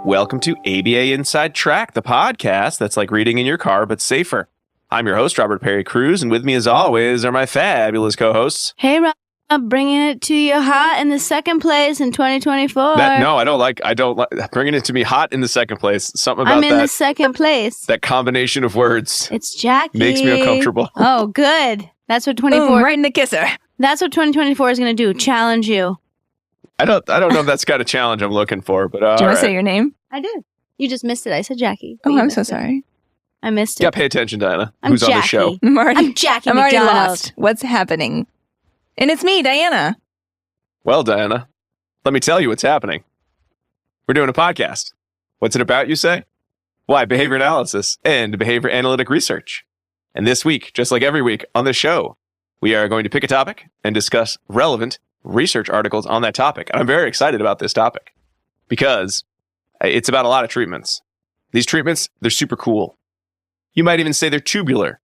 Welcome to ABA Inside Track, the podcast that's like reading in your car, but safer. I'm your host, Robert Perry Cruz, and with me as always are my fabulous co-hosts. Hey, Rob, bringing it to you hot in the second place in 2024. I don't like bringing it to me hot in the second place. Something about I'm in the second place. That combination of words. It's Jackie. Makes me uncomfortable. Oh, good. That's what 24. Boom, right in the kisser. That's what 2024 is going to do. Challenge you. I don't know if that's got a challenge I'm looking for, but Do you want right. to say your name? I did. You just missed it. I said Jackie. Oh, I'm so sorry. I missed it. Yeah, pay attention, Diana. I'm Who's Jackie. on the show? I'm Jackie I'm already McDonald. lost. What's happening? And it's me, Diana. Well, Diana, let me tell you what's happening. We're doing a podcast. What's it about, you say? Why, behavior analysis and behavior analytic research. And this week, just like every week on the show, we are going to pick a topic and discuss relevant research articles on that topic. And I'm very excited about this topic because it's about a lot of treatments. These treatments, they're super cool. You might even say they're tubular.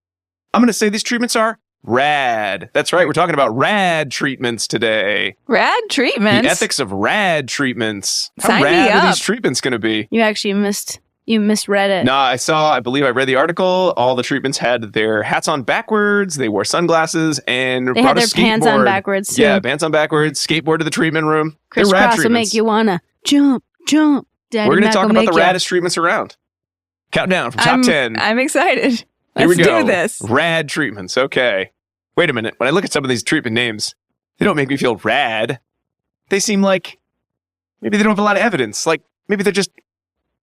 I'm going to say these treatments are rad. That's right. We're talking about rad treatments today. Rad treatments? The ethics of rad treatments. How Sign me rad are up. these treatments going to be? You actually misread it. No, I believe I read the article. All the treatments had their hats on backwards. They wore sunglasses and They brought had a their pants skateboard. on backwards, too. Yeah, pants on backwards, skateboard to the treatment room. They're rad Crisscross will treatments. make you want to jump. Daddy We're going to Mac talk will about make the ya. raddest treatments around. Countdown from top 10. I'm excited. Here Let's we go. do this. Rad treatments. Okay. Wait a minute. When I look at some of these treatment names, they don't make me feel rad. They seem like maybe they don't have a lot of evidence. Like maybe they're just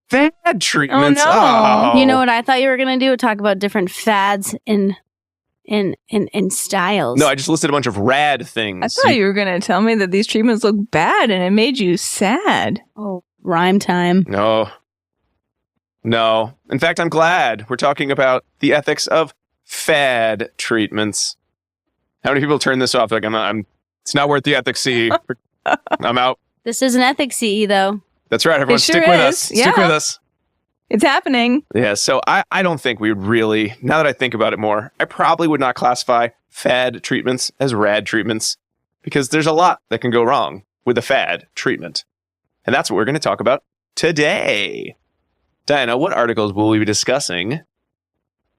fad treatments. no. Oh. You know what I thought you were going to do? Talk about different fads in styles. No, I just listed a bunch of rad things. I thought you were going to tell me that these treatments look bad and it made you sad. Oh, rhyme time. No. In fact, I'm glad we're talking about the ethics of fad treatments. How many people turn this off? Like, it's not worth the ethics CE. I'm out. This is an ethics CE, though. That's right. Everyone, It sure stick with is. us. Stick Yeah. with us. It's happening. Yeah, so I don't think we would really, now that I think about it more, I probably would not classify fad treatments as rad treatments because there's a lot that can go wrong with a fad treatment. And that's what we're going to talk about today. Diana, what articles will we be discussing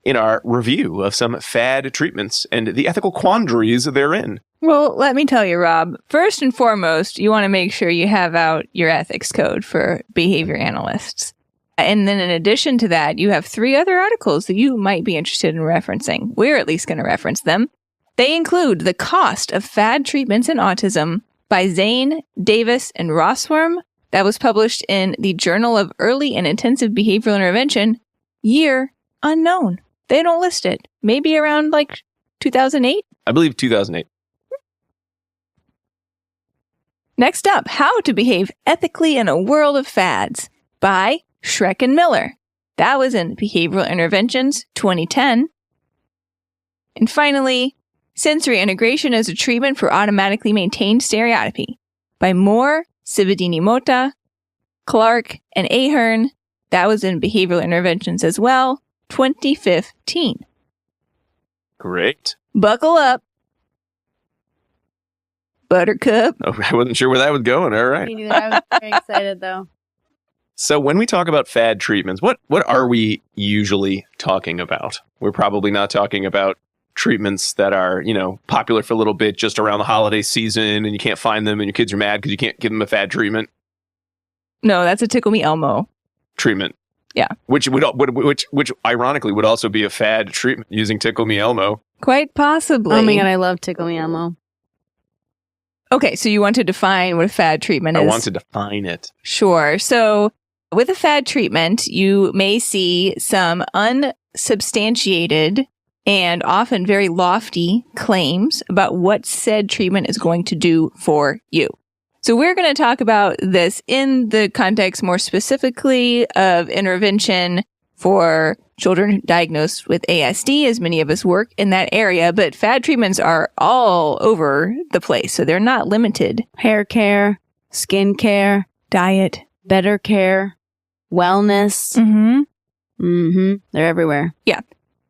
in our review of some fad treatments and the ethical quandaries therein? Well, let me tell you, Rob. First and foremost, you want to make sure you have out your ethics code for behavior analysts. And then in addition to that, you have 3 other articles that you might be interested in referencing. We're at least going to reference them. They include The Cost of Fad Treatments in Autism by Zane, Davis, and Rossworm. That was published in the Journal of Early and Intensive Behavioral Intervention. Year unknown. They don't list it. Maybe around like 2008? I believe 2008. Next up, How to Behave Ethically in a World of Fads by Schreck and Miller. That was in Behavioral Interventions 2010. And finally, Sensory Integration as a Treatment for Automatically Maintained Stereotypy by Moore, Sibadini-Mota, Clark, and Ahern. That was in Behavioral Interventions as well, 2015. Great. Buckle up. Buttercup. Oh, I wasn't sure where that was going. All right. Me neither. I was very excited, though. So when we talk about fad treatments, what are we usually talking about? We're probably not talking about treatments that are, popular for a little bit just around the holiday season and you can't find them and your kids are mad because you can't give them a fad treatment. No, that's a Tickle Me Elmo. Treatment. Yeah. Which ironically would also be a fad treatment using Tickle Me Elmo. Quite possibly. Oh my God, I love Tickle Me Elmo. Okay, so you want to define what a fad treatment is? I want to define it. Sure. So with a fad treatment, you may see some unsubstantiated and often very lofty claims about what said treatment is going to do for you. So we're going to talk about this in the context more specifically of intervention for children diagnosed with ASD, as many of us work in that area, but fad treatments are all over the place, so they're not limited. Hair care, skin care, Diet. better care, wellness. Mm-hmm. They're everywhere. Yeah.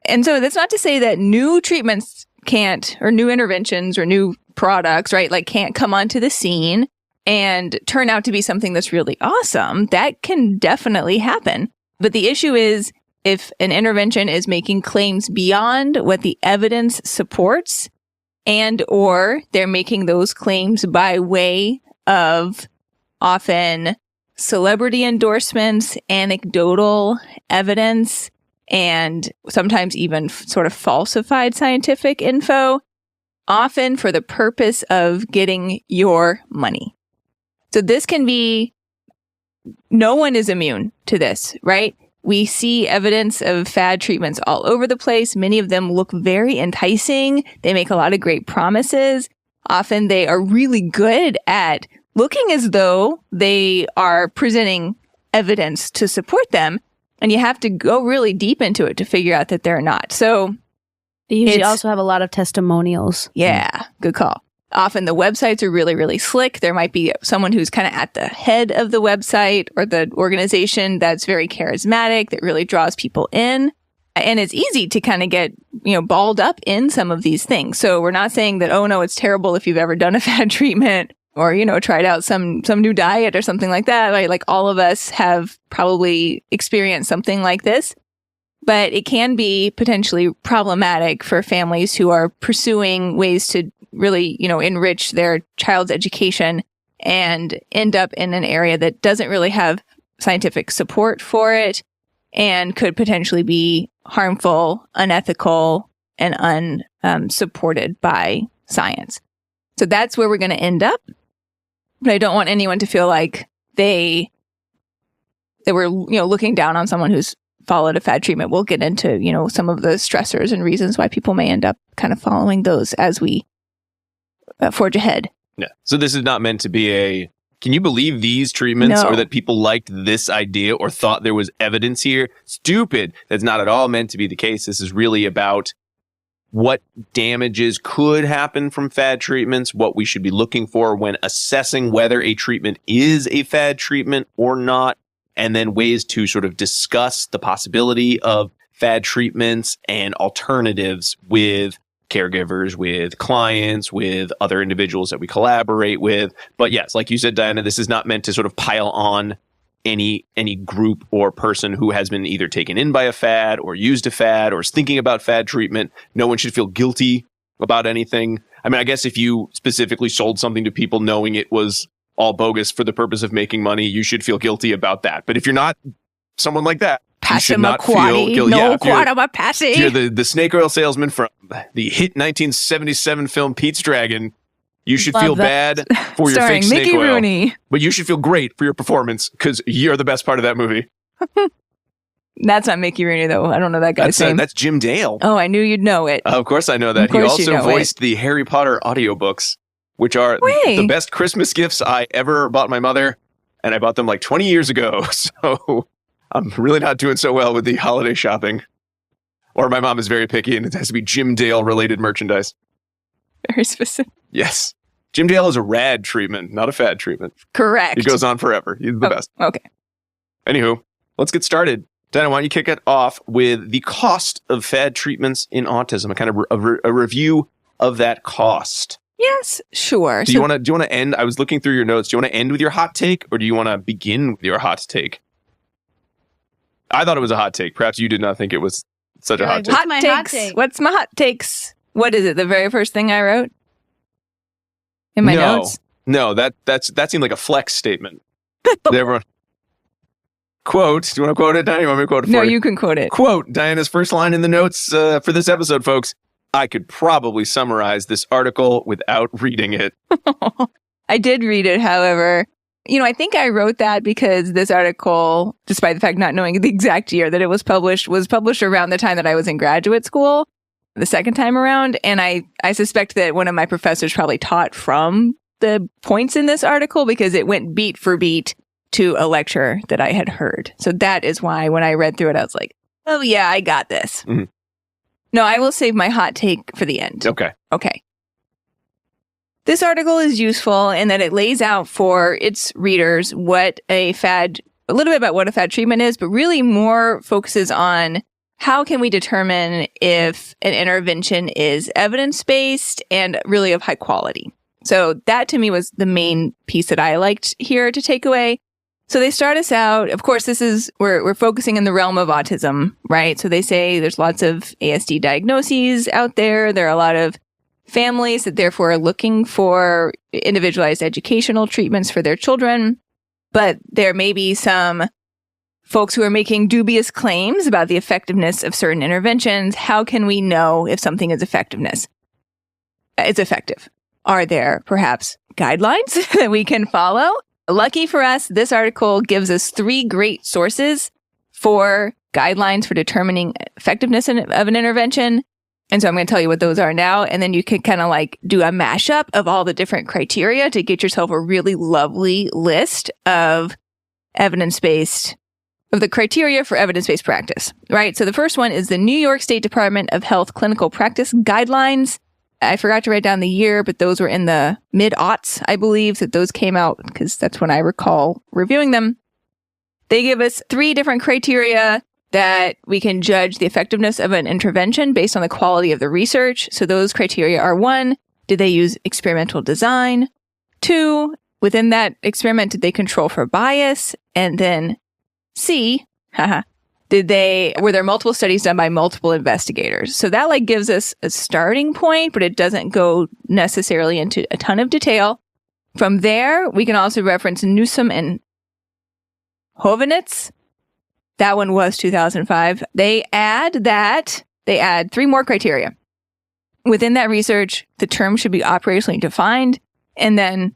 And so that's not to say that new treatments can't, or new interventions or new products, right, like can't come onto the scene and turn out to be something that's really awesome, that can definitely happen. But the issue is if an intervention is making claims beyond what the evidence supports, and or they're making those claims by way of often celebrity endorsements, anecdotal evidence, and sometimes even sort of falsified scientific info, often for the purpose of getting your money. So this can be, no one is immune to this, right? We see evidence of fad treatments all over the place. Many of them look very enticing. They make a lot of great promises. Often they are really good at looking as though they are presenting evidence to support them. And you have to go really deep into it to figure out that they're not. So They usually also have a lot of testimonials. yeah, good call. Often the websites are really, really slick. There might be someone who's kind of at the head of the website or the organization that's very charismatic, that really draws people in. And it's easy to kind of get, balled up in some of these things. So we're not saying that, oh no, it's terrible if you've ever done a fad treatment or, tried out some new diet or something like that. Right? Like all of us have probably experienced something like this. But it can be potentially problematic for families who are pursuing ways to really, enrich their child's education and end up in an area that doesn't really have scientific support for it and could potentially be harmful, unethical, and unsupported by science. So that's where we're going to end up. But I don't want anyone to feel like they were, looking down on someone who's followed a fad treatment. We'll get into, some of the stressors and reasons why people may end up kind of following those as we forge ahead. Yeah. So this is not meant to be can you believe these treatments No. or that people liked this idea or thought there was evidence here? Stupid. That's not at all meant to be the case. This is really about what damages could happen from fad treatments, what we should be looking for when assessing whether a treatment is a fad treatment or not, and then ways to sort of discuss the possibility of fad treatments and alternatives with caregivers, with clients, with other individuals that we collaborate with. But yes, like you said, Diana, this is not meant to sort of pile on any group or person who has been either taken in by a fad or used a fad or is thinking about fad treatment. No one should feel guilty about anything. I mean, I guess if you specifically sold something to people knowing it was all bogus for the purpose of making money, you should feel guilty about that. But if you're not someone like that, you should not feel guilty. No quadama passy. If you're the snake oil salesman from the hit 1977 film Pete's Dragon, you should Love feel that. bad for your Starring fake snake Mickey oil. Rooney. But you should feel great for your performance because you're the best part of that movie. That's not Mickey Rooney, though. I don't know that guy's name. That's Jim Dale. Oh, I knew you'd know it. Of course I know that. Of course He you also know voiced the Harry Potter audiobooks, which are Way. the best Christmas gifts I ever bought my mother. And I bought them like 20 years ago. So I'm really not doing so well with the holiday shopping. Or my mom is very picky and it has to be Jim Dale related merchandise. Very specific. Yes. Jim Dale is a rad treatment, not a fad treatment. Correct. He goes on forever. He's the best. Okay. Anywho, let's get started. Diana, why don't you kick it off with the cost of fad treatments in autism, a kind of a review of that cost. Yes, sure. Do you want to end? I was looking through your notes. Do you want to end with your hot take, or do you want to begin with your hot take? I thought it was a hot take. Perhaps you did not think it was such a hot take. What's my hot take? What's my hot takes? What is it? The very first thing I wrote in my notes? No, that seemed like a flex statement. Everyone. Quote. Do you want to quote it, Diana? You want me to quote it for you? No, you can quote it. Quote, Diana's first line in the notes for this episode, folks. I could probably summarize this article without reading it. I did read it, however. I think I wrote that because this article, despite the fact not knowing the exact year that it was published around the time that I was in graduate school, the second time around. And I suspect that one of my professors probably taught from the points in this article because it went beat for beat to a lecture that I had heard. So that is why when I read through it, I was like, oh yeah, I got this. Mm-hmm. No, I will save my hot take for the end. Okay. This article is useful in that it lays out for its readers a little bit about what a fad treatment is, but really more focuses on how can we determine if an intervention is evidence-based and really of high quality. So that to me was the main piece that I liked here to take away. So they start us out. Of course, we're focusing in the realm of autism, right? So they say there's lots of ASD diagnoses out there. There are a lot of families that therefore are looking for individualized educational treatments for their children. But there may be some folks who are making dubious claims about the effectiveness of certain interventions. How can we know if something is effective? Are there perhaps guidelines that we can follow? Lucky for us, this article gives us 3 great sources for guidelines for determining effectiveness of an intervention. And so I'm going to tell you what those are now. And then you can kind of like do a mashup of all the different criteria to get yourself a really lovely list of the criteria for evidence-based practice, right? So the first one is the New York State Department of Health Clinical Practice Guidelines. I forgot to write down the year, but those were in the mid-aughts, I believe, that those came out because that's when I recall reviewing them. They give us 3 different criteria that we can judge the effectiveness of an intervention based on the quality of the research. So those criteria are 1, did they use experimental design? 2, within that experiment, did they control for bias? And then C, were there multiple studies done by multiple investigators? So that like gives us a starting point, but it doesn't go necessarily into a ton of detail. From there, we can also reference Newsom and Hovenitz. That one was 2005. They add 3 more criteria. Within that research, the term should be operationally defined. And then,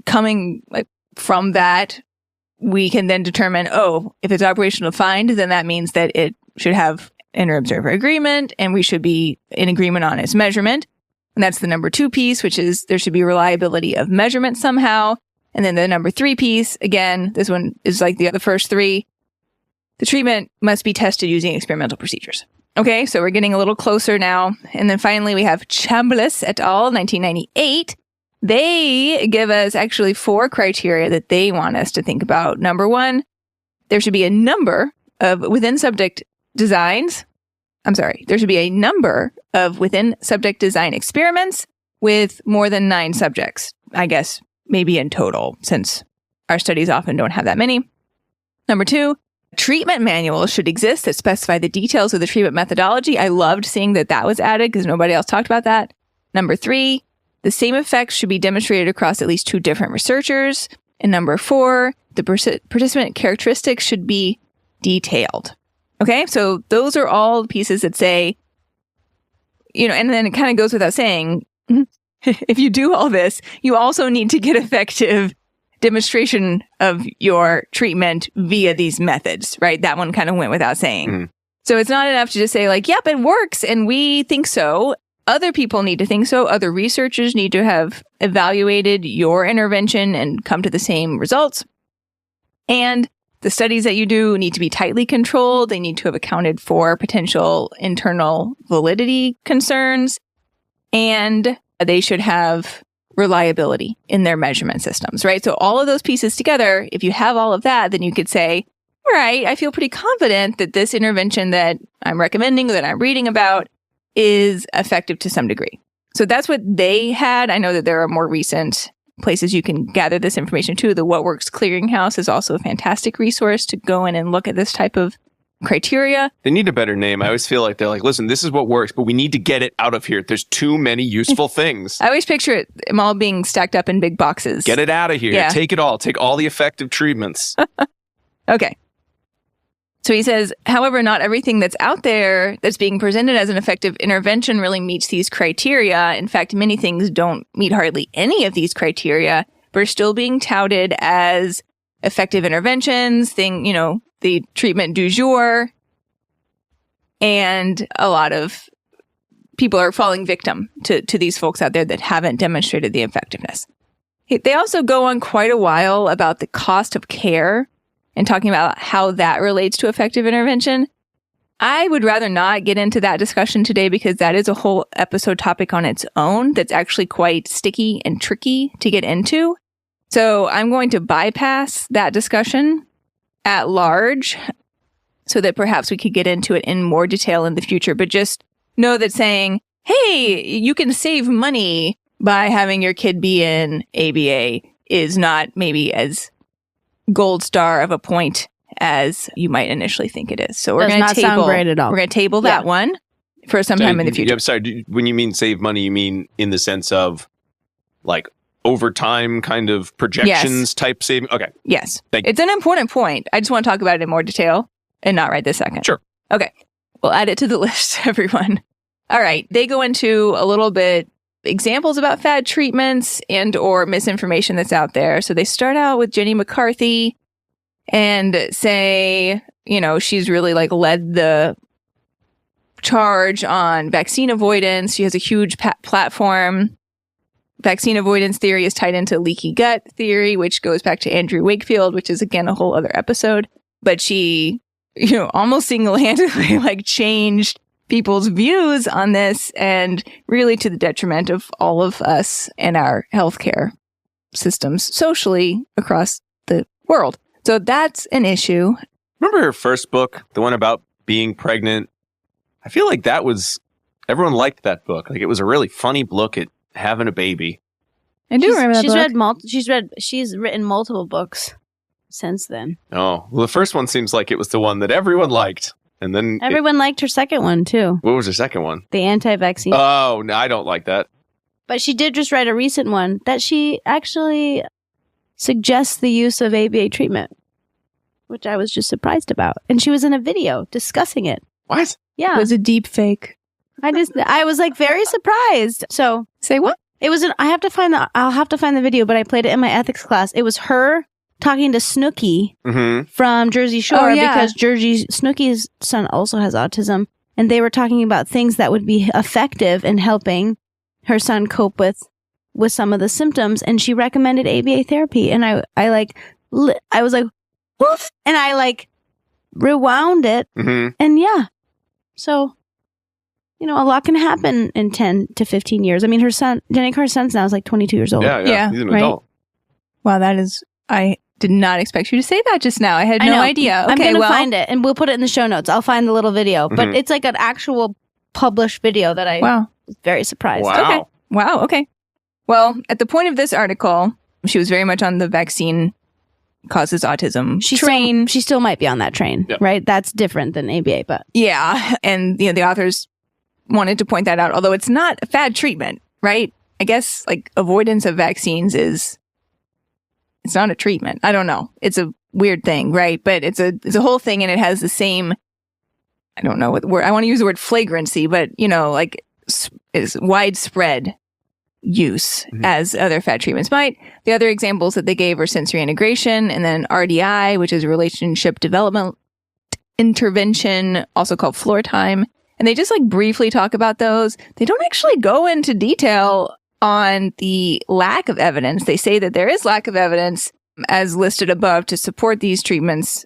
coming from that, we can then determine, if it's operational defined, then that means that it should have inter-observer agreement and we should be in agreement on its measurement. And that's the number 2 piece, which is there should be reliability of measurement somehow. And then the number 3 piece, again, this one is like the first 3. The treatment must be tested using experimental procedures. Okay, so we're getting a little closer now. And then finally, we have Chambliss et al., 1998. They give us actually 4 criteria that they want us to think about. Number 1, there should be a number of within subject design experiments with more than 9 subjects. I guess maybe in total, since our studies often don't have that many. Number 2, treatment manuals should exist that specify the details of the treatment methodology. I loved seeing that was added because nobody else talked about that. Number 3, the same effects should be demonstrated across at least 2 different researchers. And number 4, the participant characteristics should be detailed. Okay, so those are all pieces that say, and then it kind of goes without saying, if you do all this, you also need to get effective demonstration of your treatment via these methods, right? That one kind of went without saying. Mm. So it's not enough to just say like, yep, it works and we think so. Other people need to think so. Other researchers need to have evaluated your intervention and come to the same results. And the studies that you do need to be tightly controlled. They need to have accounted for potential internal validity concerns. And they should have reliability in their measurement systems, right? So all of those pieces together, if you have all of that, then you could say, all right, I feel pretty confident that this intervention that I'm recommending, that I'm reading about, is effective to some degree. So that's what they had. I know that there are more recent places you can gather this information too. The What Works Clearinghouse is also a fantastic resource to go in and look at this type of criteria. They need a better name. I always feel like they're like, listen, this is what works, but we need to get it out of here. There's too many useful things. I always picture them all being stacked up in big boxes. Get it out of here. Yeah. Take it all. Take all the effective treatments. Okay. So he says, however, not everything that's out there that's being presented as an effective intervention really meets these criteria. In fact, many things don't meet hardly any of these criteria, but are still being touted as effective interventions, the treatment du jour. And a lot of people are falling victim to these folks out there that haven't demonstrated the effectiveness. They also go on quite a while about the cost of care and talking about how that relates to effective intervention. I would rather not get into that discussion today because that is a whole episode topic on its own that's actually quite sticky and tricky to get into. So I'm going to bypass that discussion at large so that perhaps we could get into it in more detail in the future. But just know that saying, hey, you can save money by having your kid be in ABA is not maybe as gold star of a point as you might initially think it is. So we're going to table. Sound great at all. We're going to table that one for some time in the future. I'm sorry. When you mean save money, you mean in the sense of like over time kind of projections type saving? Okay. Yes. Thank you. It's an important point. I just want to talk about it in more detail and not right this second. Sure. Okay. We'll add it to the list, everyone. All right. They go into a little bit examples about fad treatments and or misinformation that's out there. So they start out with Jenny McCarthy and say, she's really like led the charge on vaccine avoidance. She has a huge platform. Vaccine avoidance theory is tied into leaky gut theory, which goes back to Andrew Wakefield, which is again a whole other episode. But she, almost single-handedly like changed people's views on this, and really to the detriment of all of us and our healthcare systems socially across the world. So that's an issue. Remember her first book, the one about being pregnant? I feel like everyone liked that book. Like it was a really funny look at having a baby. I do remember that book. She's written multiple books since then. Oh, well, the first one seems like it was the one that everyone liked. And then everyone liked her second one, too. What was her second one? The anti-vaccine. Oh, no, I don't like that. But she did just write a recent one that she actually suggests the use of ABA treatment, which I was just surprised about. And she was in a video discussing it. What? Yeah. It was a deep fake. I was like very surprised. So say what? It was I'll have to find the video, but I played it in my ethics class. It was her talking to Snooki from Jersey Shore because Snooki's son also has autism, and they were talking about things that would be effective in helping her son cope with some of the symptoms, and she recommended ABA therapy, and I was like, woof, and I like rewound it, and so a lot can happen in 10 to 15 years. I mean, her son, Jenny Carr's son now is like 22 years old. Yeah. He's an adult. Wow, I did not expect you to say that just now. I had no idea. Okay, I'm going to find it, and we'll put it in the show notes. I'll find the little video. But it's like an actual published video that I was very surprised. Wow. Okay. Wow, okay. Well, at the point of this article, she was very much on the vaccine causes autism train. She still might be on that train, right? That's different than ABA, but... Yeah, and the authors wanted to point that out, although it's not a fad treatment, right? I guess, like, avoidance of vaccines it's not a treatment. I don't know. It's a weird thing, right? But it's a whole thing, and it has the same, I don't know what word, I want to use the word flagrancy, but, like, is widespread use as other fad treatments might. The other examples that they gave are sensory integration, and then RDI, which is relationship development intervention, also called floor time. And they just like briefly talk about those. They don't actually go into detail on the lack of evidence. They say that there is lack of evidence as listed above to support these treatments,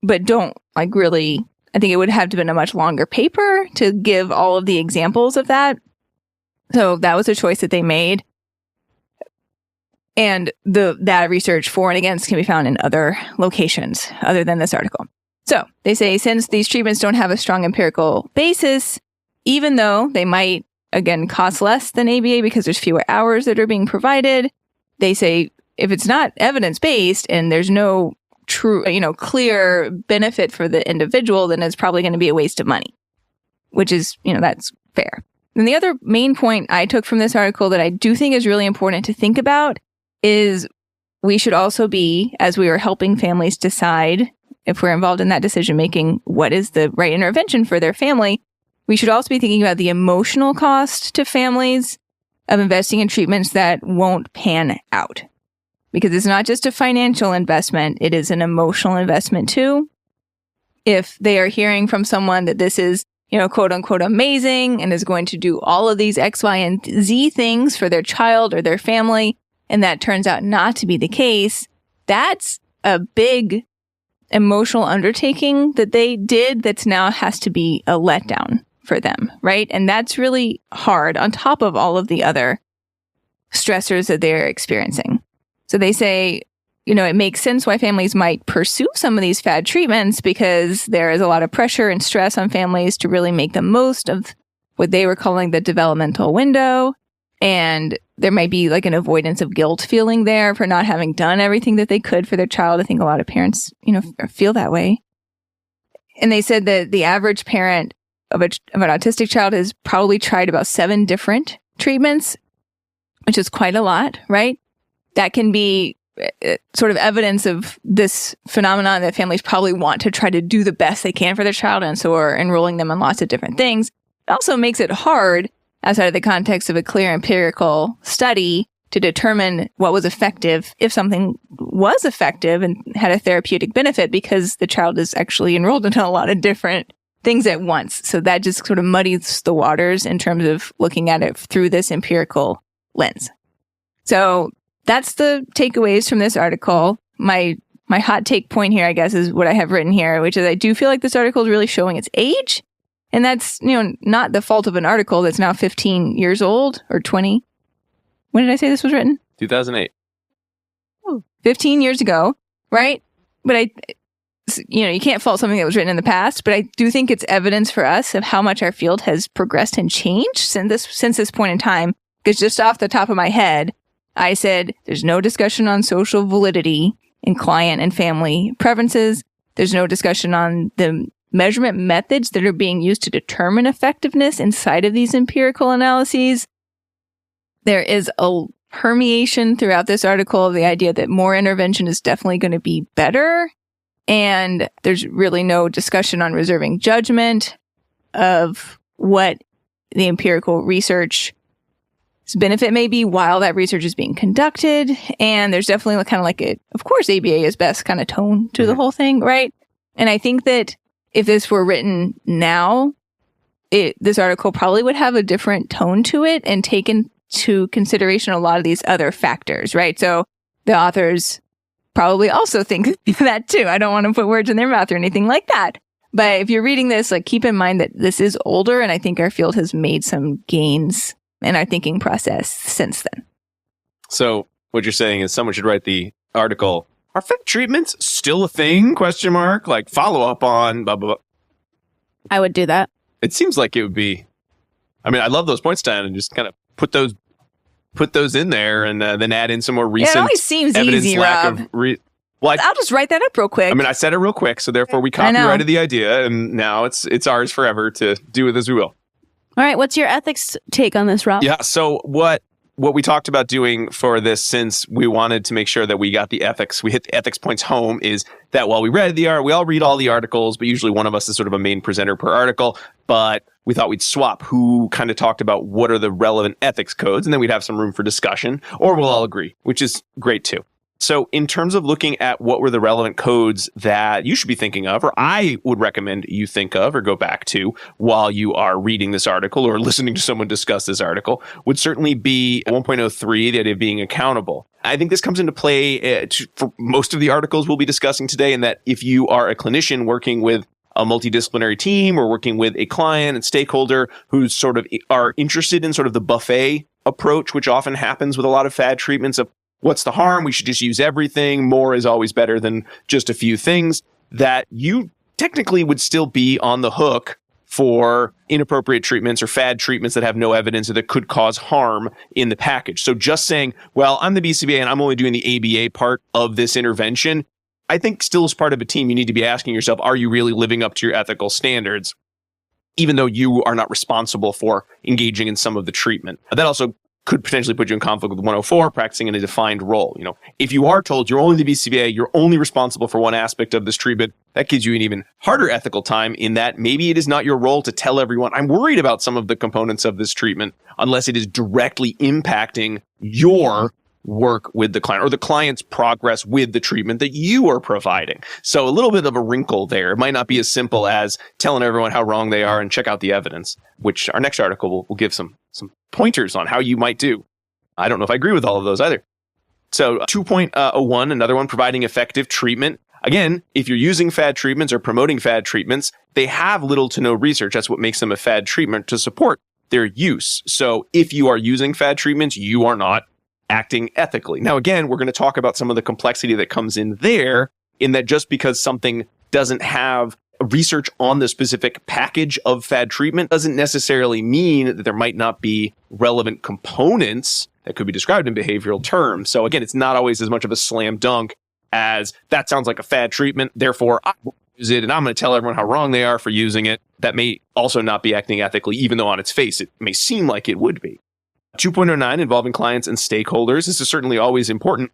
but don't like really, I think it would have to have been a much longer paper to give all of the examples of that. So that was a choice that they made. And that research for and against can be found in other locations other than this article. So they say, since these treatments don't have a strong empirical basis, even though they might, again, cost less than ABA because there's fewer hours that are being provided, they say if it's not evidence-based and there's no true, clear benefit for the individual, then it's probably going to be a waste of money, which is, that's fair. And the other main point I took from this article that I do think is really important to think about is we should also be, as we are helping families decide if we're involved in that decision-making, what is the right intervention for their family, we should also be thinking about the emotional cost to families of investing in treatments that won't pan out. Because it's not just a financial investment, it is an emotional investment too. If they are hearing from someone that this is, quote unquote, amazing and is going to do all of these X, Y, and Z things for their child or their family, and that turns out not to be the case, that's a big emotional undertaking that they did that's now has to be a letdown for them, right? And that's really hard on top of all of the other stressors that they're experiencing. So they say, it makes sense why families might pursue some of these fad treatments because there is a lot of pressure and stress on families to really make the most of what they were calling the developmental window. And there might be like an avoidance of guilt feeling there for not having done everything that they could for their child. I think a lot of parents, feel that way. And they said that the average parent of an autistic child has probably tried about 7 different treatments, which is quite a lot, right? That can be sort of evidence of this phenomenon that families probably want to try to do the best they can for their child, and so are enrolling them in lots of different things. It also makes it hard outside of the context of a clear empirical study to determine what was effective, if something was effective and had a therapeutic benefit, because the child is actually enrolled in a lot of different things at once. So that just sort of muddies the waters in terms of looking at it through this empirical lens. So that's the takeaways from this article. My hot take point here, I guess, is what I have written here, which is I do feel like this article is really showing its age. And that's, not the fault of an article that's now 15 years old or 20. When did I say this was written? 2008. 15 years ago, right? But you can't fault something that was written in the past, but I do think it's evidence for us of how much our field has progressed and changed since this point in time. Because just off the top of my head, I said there's no discussion on social validity in client and family preferences. There's no discussion on the measurement methods that are being used to determine effectiveness inside of these empirical analyses. There is a permeation throughout this article of the idea that more intervention is definitely going to be better. And there's really no discussion on reserving judgment of what the empirical research's benefit may be while that research is being conducted. And there's definitely kind of like of course, ABA is best kind of tone to the whole thing, right? And I think that if this were written now, this article probably would have a different tone to it and take into consideration a lot of these other factors, right? So the authors probably also think that too. I don't want to put words in their mouth or anything like that. But if you're reading this, keep in mind that this is older, and I think our field has made some gains in our thinking process since then. So what you're saying is someone should write the article, "Are FET treatments still a thing?" ? Follow up on blah, blah, blah. I would do that. It seems like it would be, I love those points down and just kind of put those in there and then add in some more recent it always seems evidence. Easy, Lack Rob. of I'll just write that up real quick. I said it real quick, so therefore we copyrighted the idea, and now it's ours forever to do with as we will. All right, what's your ethics take on this, Rob? Yeah, so what we talked about doing for this, since we wanted to make sure that we got the ethics, we hit the ethics points home, is that while we all read all the articles, but usually one of us is sort of a main presenter per article, but we thought we'd swap who kind of talked about what are the relevant ethics codes, and then we'd have some room for discussion, or we'll all agree, which is great too. So in terms of looking at what were the relevant codes that you should be thinking of, or I would recommend you think of or go back to while you are reading this article or listening to someone discuss this article, would certainly be 1.03, the idea of being accountable. I think this comes into play for most of the articles we'll be discussing today, in that if you are a clinician working with a multidisciplinary team or working with a client and stakeholder who's sort of are interested in sort of the buffet approach, which often happens with a lot of fad treatments of what's the harm? We should just use everything. More is always better than just a few things. That you technically would still be on the hook for inappropriate treatments or fad treatments that have no evidence or that could cause harm in the package. So just saying, well, I'm the BCBA and I'm only doing the ABA part of this intervention, I think still as part of a team, you need to be asking yourself, are you really living up to your ethical standards, even though you are not responsible for engaging in some of the treatment? That also could potentially put you in conflict with 104, practicing in a defined role. If you are told you're only the BCBA, you're only responsible for one aspect of this treatment, that gives you an even harder ethical time, in that maybe it is not your role to tell everyone, I'm worried about some of the components of this treatment, unless it is directly impacting your work with the client or the client's progress with the treatment that you are providing. So a little bit of a wrinkle there. It might not be as simple as telling everyone how wrong they are and check out the evidence, which our next article will give some pointers on how you might do. I don't know if I agree with all of those either. So 2.01, another one, providing effective treatment. Again, if you're using fad treatments or promoting fad treatments, they have little to no research. That's what makes them a fad treatment, to support their use. So if you are using fad treatments, you are not acting ethically. Now, again, we're going to talk about some of the complexity that comes in there, in that just because something doesn't have research on the specific package of fad treatment doesn't necessarily mean that there might not be relevant components that could be described in behavioral terms. So again, it's not always as much of a slam dunk as that sounds like a fad treatment, therefore I will use it and I'm going to tell everyone how wrong they are for using it. That may also not be acting ethically, even though on its face it may seem like it would be. 2.09 involving clients and stakeholders. This is certainly always important,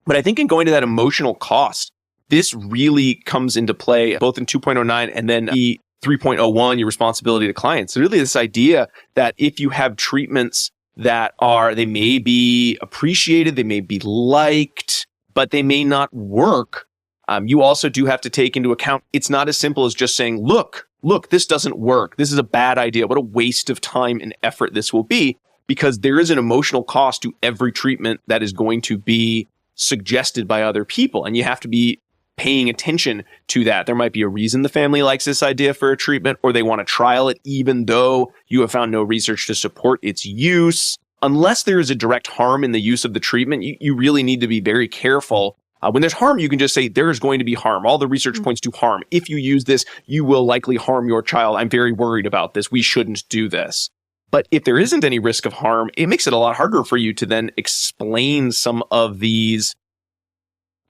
but I think in going to that emotional cost, this really comes into play both in 2.09 and then 3.01, your responsibility to clients. So really this idea that if you have treatments that they may be appreciated, they may be liked, but they may not work, you also do have to take into account, it's not as simple as just saying, look, this doesn't work. This is a bad idea. What a waste of time and effort this will be, because there is an emotional cost to every treatment that is going to be suggested by other people. And you have to be paying attention to that. There might be a reason the family likes this idea for a treatment, or they want to trial it even though you have found no research to support its use. Unless there is a direct harm in the use of the treatment, you really need to be very careful. When there's harm, you can just say there is going to be harm. All the research points to harm. If you use this, you will likely harm your child. I'm very worried about this. We shouldn't do this. But if there isn't any risk of harm, it makes it a lot harder for you to then explain some of these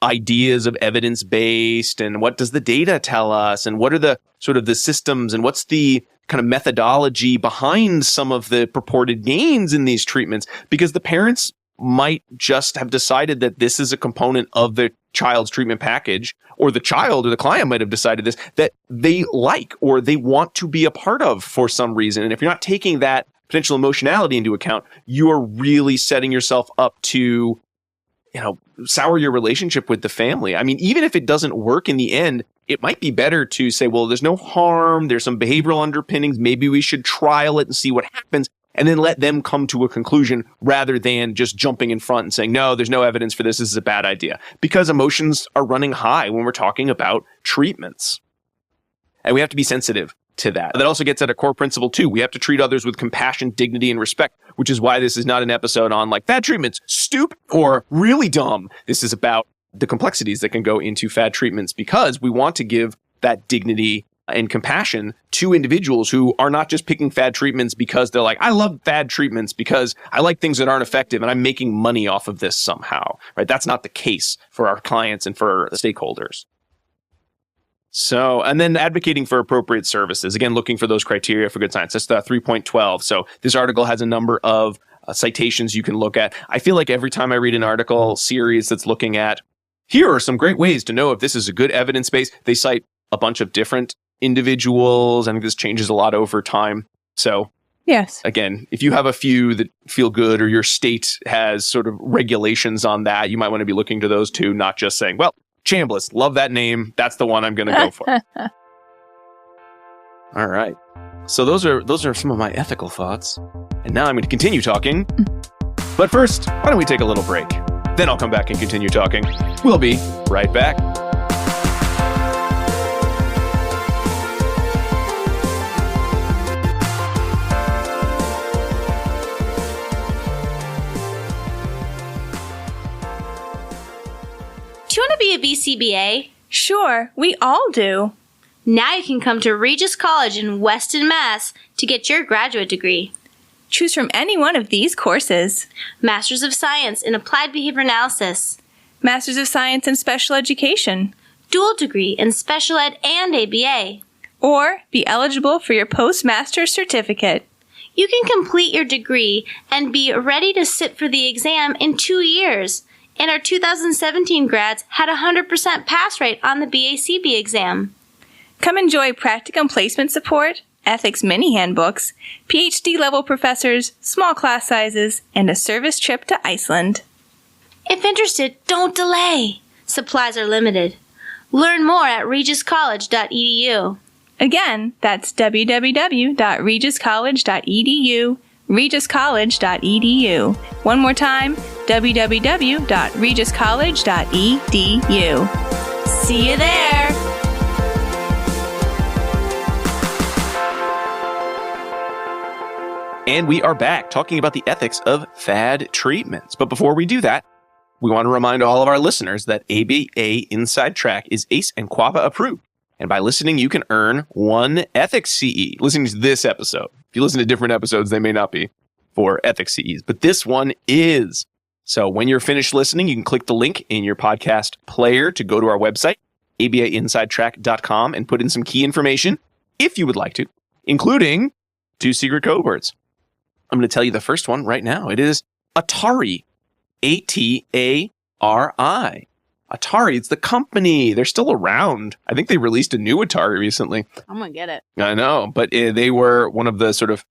ideas of evidence-based and what does the data tell us and what are the sort of the systems and what's the kind of methodology behind some of the purported gains in these treatments, because the parents might just have decided that this is a component of the child's treatment package, or the child or the client might have decided this, that they like or they want to be a part of for some reason. And if you're not taking that potential emotionality into account, you are really setting yourself up to sour your relationship with the family. I mean, even if it doesn't work in the end, it might be better to say, well, there's no harm. There's some behavioral underpinnings. Maybe we should trial it and see what happens, and then let them come to a conclusion rather than just jumping in front and saying, no, there's no evidence for this. This is a bad idea, because emotions are running high when we're talking about treatments. And we have to be sensitive to that. That also gets at a core principle too. We have to treat others with compassion, dignity, and respect, which is why this is not an episode on like fad treatments, stupid or really dumb. This is about the complexities that can go into fad treatments, because we want to give that dignity and compassion to individuals who are not just picking fad treatments because they're like, I love fad treatments because I like things that aren't effective and I'm making money off of this somehow, right? That's not the case for our clients and for the stakeholders. So, and then advocating for appropriate services. Again, looking for those criteria for good science. That's the 3.12. So this article has a number of citations you can look at. I feel like every time I read an article series that's looking at, here are some great ways to know if this is a good evidence base, they cite a bunch of different individuals. I think this changes a lot over time. So yes, again, if you have a few that feel good or your state has sort of regulations on that, you might want to be looking to those too, not just saying, well, Chambliss, love that name. That's the one I'm going to go for. All right. So those are some of my ethical thoughts. And now I'm going to continue talking. But first, why don't we take a little break? Then I'll come back and continue talking. We'll be right back. Do you want to be a BCBA? Sure, we all do. Now you can come to Regis College in Weston, Mass. to get your graduate degree. Choose from any one of these courses. Masters of Science in Applied Behavior Analysis. Masters of Science in Special Education. Dual degree in Special Ed and ABA. Or be eligible for your postmaster's certificate. You can complete your degree and be ready to sit for the exam in 2 years. And our 2017 grads had a 100% pass rate on the BACB exam. Come enjoy practicum placement support, ethics mini handbooks, PhD-level professors, small class sizes, and a service trip to Iceland. If interested, don't delay. Supplies are limited. Learn more at regiscollege.edu. Again, that's www.regiscollege.edu, regiscollege.edu. One more time, www.regiscollege.edu. See you there! And we are back talking about the ethics of fad treatments. But before we do that, we want to remind all of our listeners that ABA Inside Track is ACE and QAPA approved And by listening, you can earn 1 Ethics CE. Listening to this episode. If you listen to different episodes, they may not be for Ethics CEs, but this one is. So when you're finished listening, you can click the link in your podcast player to go to our website, abainsidetrack.com, and put in some key information, if you would like to, including 2 secret code words. I'm going to tell you the first one right now. It is Atari. Atari. Atari, it's the company. They're still around. I think they released a new Atari recently. I'm going to get it. I know, but they were one of the sort of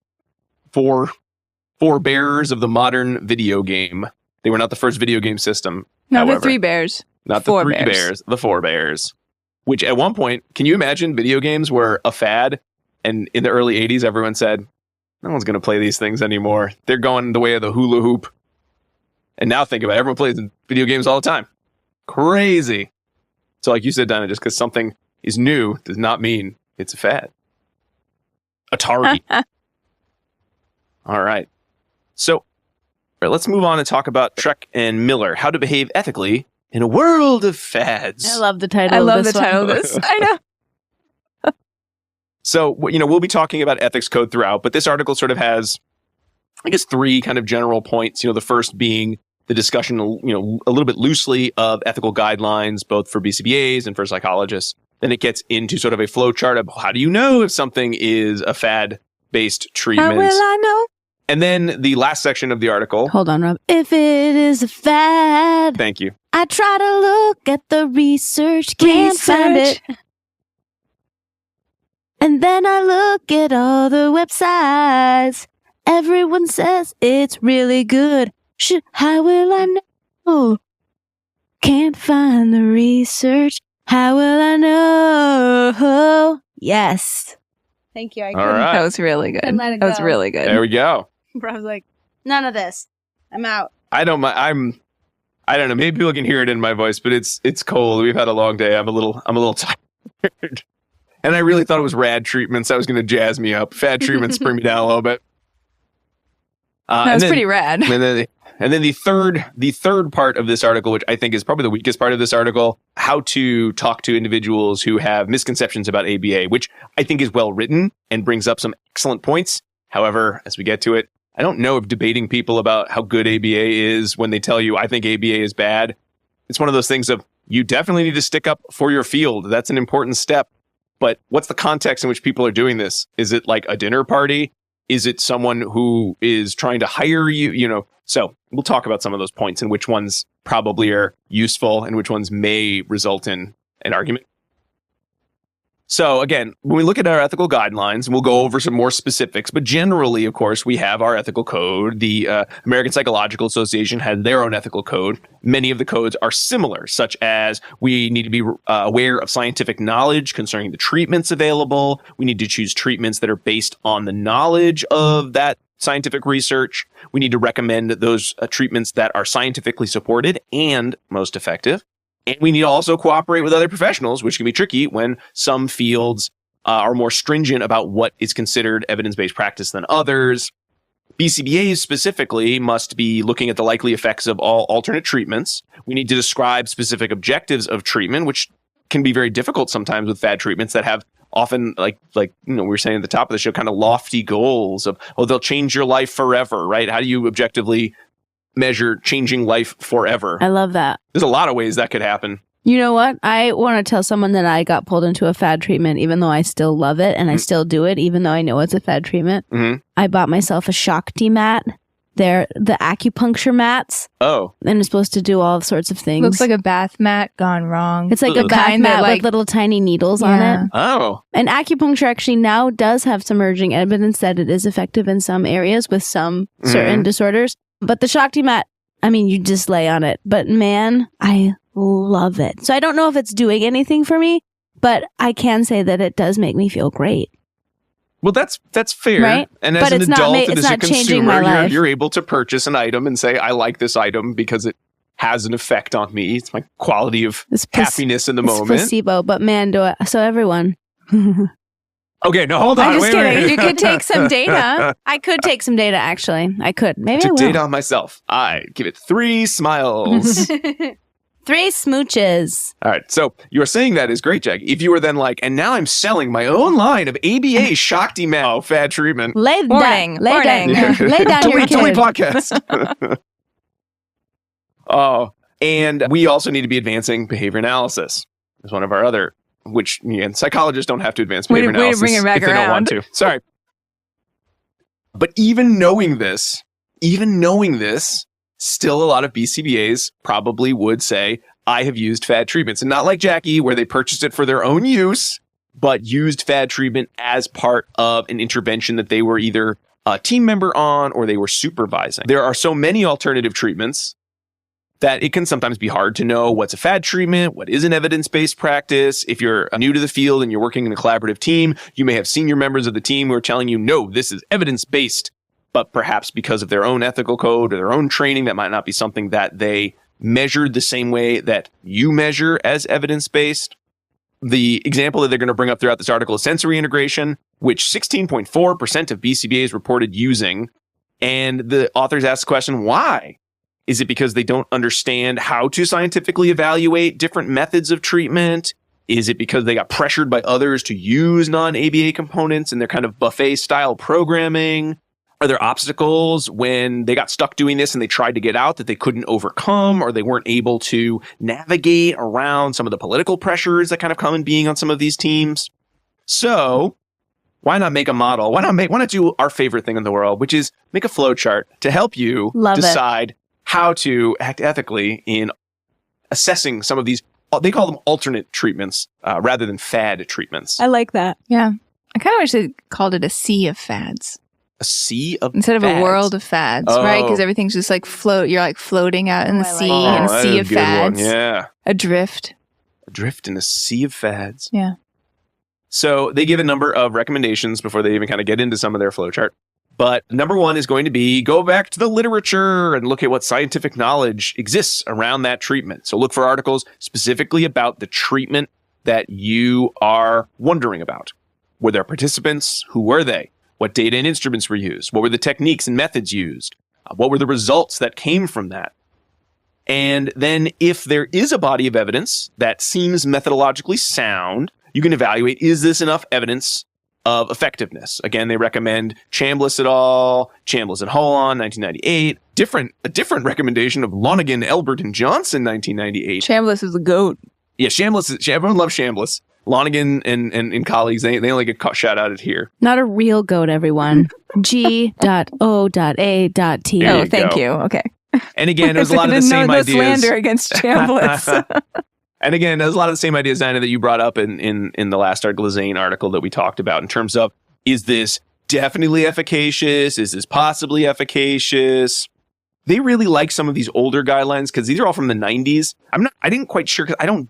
forebearers of the modern video game. They were not the first video game system. No, the 3 bears. Not the 3 bears, the 4 bears. Which at one point, can you imagine video games were a fad? And in the early 80s, everyone said, no one's going to play these things anymore. They're going the way of the hula hoop. And now think about it. Everyone plays video games all the time. Crazy. So like you said, Dinah, just because something is new does not mean it's a fad. Atari. All right. So let's move on and talk about Trek and Miller, how to behave ethically in a world of fads. I love the title of this. I know. So, we'll be talking about ethics code throughout, but this article sort of has, I guess, 3 kind of general points. The first being the discussion, a little bit loosely of ethical guidelines, both for BCBAs and for psychologists. Then it gets into sort of a flow chart of how do you know if something is a fad-based treatment. How will I know? And then the last section of the article. Hold on, Rob. If it is a fad. Thank you. I try to look at the research, can't find it. And then I look at all the websites. Everyone says it's really good. How will I know? Can't find the research. How will I know? Yes. Thank you. All right. That was really good. That was really good. There we go. I was like, none of this. I'm out. I don't know. Maybe people can hear it in my voice, but it's cold. We've had a long day. I'm a little tired. And I really thought it was rad treatments that was going to jazz me up. Fad treatments bring me down a little bit. That was pretty rad. And then the third part of this article, which I think is probably the weakest part of this article, how to talk to individuals who have misconceptions about ABA, which I think is well written and brings up some excellent points. However, as we get to it, I don't know if debating people about how good ABA is when they tell you, I think ABA is bad. It's one of those things of, you definitely need to stick up for your field. That's an important step. But what's the context in which people are doing this? Is it like a dinner party? Is it someone who is trying to hire you? So we'll talk about some of those points and which ones probably are useful and which ones may result in an argument. So again, when we look at our ethical guidelines, we'll go over some more specifics, but generally, of course, we have our ethical code. The American Psychological Association has their own ethical code. Many of the codes are similar, such as we need to be aware of scientific knowledge concerning the treatments available. We need to choose treatments that are based on the knowledge of that scientific research. We need to recommend those treatments that are scientifically supported and most effective. And we need to also cooperate with other professionals, which can be tricky when some fields are more stringent about what is considered evidence-based practice than others. BCBAs specifically must be looking at the likely effects of all alternate treatments. We need to describe specific objectives of treatment, which can be very difficult sometimes with fad treatments that have often, like we were saying at the top of the show, kind of lofty goals of, they'll change your life forever, right? How do you objectively measure changing life forever? I love that. There's a lot of ways that could happen. You know what? I want to tell someone that I got pulled into a fad treatment, even though I still love it and I still do it, even though I know it's a fad treatment. Mm-hmm. I bought myself a Shakti mat. They're the acupuncture mats. Oh. And it's supposed to do all sorts of things. Looks like a bath mat gone wrong. It's like a bath mat with little tiny needles on it. Oh. And acupuncture actually now does have some emerging evidence that it is effective in some areas with some certain disorders. But the Shakti mat, I mean, you just lay on it. But man, I love it. So I don't know if it's doing anything for me, but I can say that it does make me feel great. Well, that's fair. Right? And as but an adult and it's as a not changing my consumer, life. you're able to purchase an item and say, I like this item because it has an effect on me. It's my quality of happiness in the moment. It's placebo, but man, do it. So everyone. Okay, no, hold on. I'm just wait, kidding. wait. You could take some data. I could take some data, actually. I could. Maybe I took will. data on myself. I give it 3 smiles. 3 3 smooches. All right. So you're saying that is great, Jack. If you were then like, and now I'm selling my own line of ABA Shakti Mao fad treatment. Lay down your delete kid. podcast. Oh, and we also need to be advancing behavior analysis. It's one of our other, which psychologists don't have to advance behavior analysis bring it back if they don't want to. Sorry. But even knowing this, still a lot of BCBAs probably would say, I have used fad treatments. And not like Jackie, where they purchased it for their own use, but used fad treatment as part of an intervention that they were either a team member on or they were supervising. There are so many alternative treatments that it can sometimes be hard to know what's a fad treatment, what is an evidence-based practice. If you're new to the field and you're working in a collaborative team, you may have senior members of the team who are telling you, no, this is evidence-based, but perhaps because of their own ethical code or their own training, that might not be something that they measured the same way that you measure as evidence-based. The example that they're going to bring up throughout this article is sensory integration, which 16.4% of BCBAs reported using. And the authors ask the question, why? Is it because they don't understand how to scientifically evaluate different methods of treatment? Is it because they got pressured by others to use non-ABA components in their kind of buffet-style programming? Are there obstacles when they got stuck doing this and they tried to get out that they couldn't overcome, or they weren't able to navigate around some of the political pressures that kind of come in being on some of these teams? So why not make a model? Why not do our favorite thing in the world, which is make a flow chart to help you decide how to act ethically in assessing some of these, they call them alternate treatments rather than fad treatments. I like that. Yeah. I kind of wish they called it a sea of fads. A sea of Instead fads? Of a world of fads, right? Because everything's just like you're like floating out in the sea in a sea of fads. Yeah. Adrift. Adrift in a sea of fads. Yeah. So they give a number of recommendations before they even kind of get into some of their flowchart. But number one is going to be go back to the literature and look at what scientific knowledge exists around that treatment. So look for articles specifically about the treatment that you are wondering about. Were there participants? Who were they? What data and instruments were used? What were the techniques and methods used? What were the results that came from that? And then if there is a body of evidence that seems methodologically sound, you can evaluate, is this enough evidence of effectiveness? Again, they recommend Chambliss et al., Chambliss and Holon, 1998. A different recommendation of Lonergan, Elbert, and Johnson, 1998. Chambliss is the GOAT. Yeah, everyone loves Chambliss. Lonergan and colleagues, they only get shout outed here. Not a real goat, everyone. G.O.A.T. Oh, thank you. Okay. And again, it was a lot of the same ideas. No slander against Chambliss. And again, there's a lot of the same ideas, Dinah, that you brought up in the last Glazane article that we talked about in terms of, is this definitely efficacious? Is this possibly efficacious? They really like some of these older guidelines because these are all from the 90s. I didn't quite sure, because I don't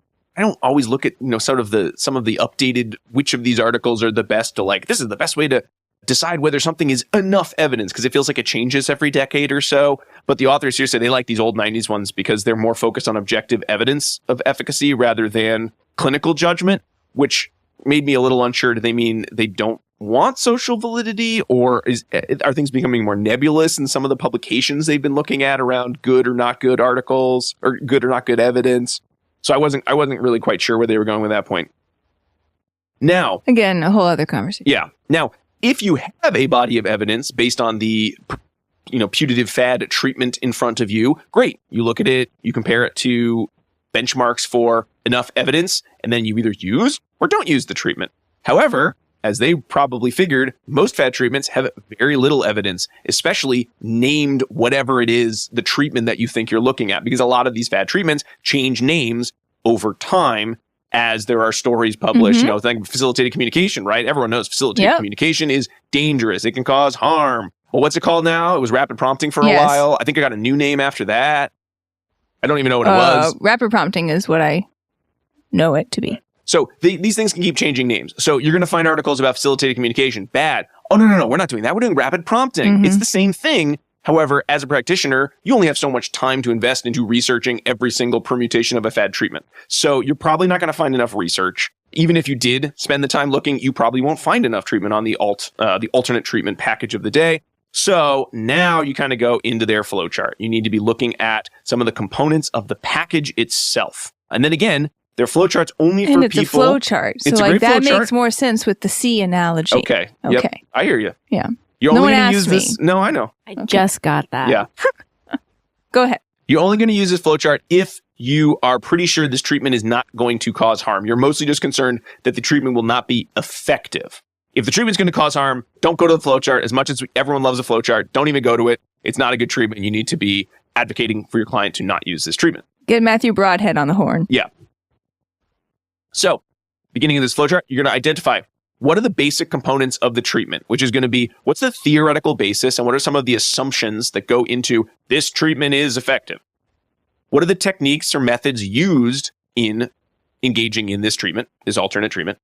always look at, sort of some of the updated, which of these articles are the best to like, this is the best way to decide whether something is enough evidence, because it feels like it changes every decade or so. But the authors here say they like these old 90s ones because they're more focused on objective evidence of efficacy rather than clinical judgment, which made me a little unsure. Do they mean they don't want social validity, or are things becoming more nebulous in some of the publications they've been looking at around good or not good articles or good or not good evidence? So I wasn't really quite sure where they were going with that point. Now, again, a whole other conversation. Yeah. Now, if you have a body of evidence based on the putative fad treatment in front of you, great. You look at it, you compare it to benchmarks for enough evidence, and then you either use or don't use the treatment. However, as they probably figured, most fad treatments have very little evidence, especially named whatever it is, the treatment that you think you're looking at, because a lot of these fad treatments change names over time as there are stories published, like facilitated communication, right? Everyone knows facilitated communication is dangerous. It can cause harm. Well, what's it called now? It was rapid prompting for a while. I think I got a new name after that. I don't even know what it was. Rapid prompting is what I know it to be. So these things can keep changing names. So you're going to find articles about facilitated communication. Bad. Oh, no. We're not doing that. We're doing rapid prompting. It's the same thing. However, as a practitioner, you only have so much time to invest into researching every single permutation of a fad treatment. So you're probably not going to find enough research. Even if you did spend the time looking, you probably won't find enough treatment on the alternate treatment package of the day. So now you kind of go into their flowchart. You need to be looking at some of the components of the package itself. And then again, their flowchart's only for people. And it's a flowchart. So like that makes more sense with the C analogy. Okay. Yep. I hear you. Yeah. You're only going to use this. No, I know. I just got that. Yeah. Go ahead. You're only going to use this flowchart if you are pretty sure this treatment is not going to cause harm. You're mostly just concerned that the treatment will not be effective. If the treatment's going to cause harm, don't go to the flowchart. As much as everyone loves a flowchart, don't even go to it. It's not a good treatment. You need to be advocating for your client to not use this treatment. Get Matthew Broadhead on the horn. Yeah. So, beginning of this flowchart, you're going to identify what are the basic components of the treatment, which is going to be what's the theoretical basis and what are some of the assumptions that go into this treatment is effective. What are the techniques or methods used in engaging in this treatment, this alternate treatment?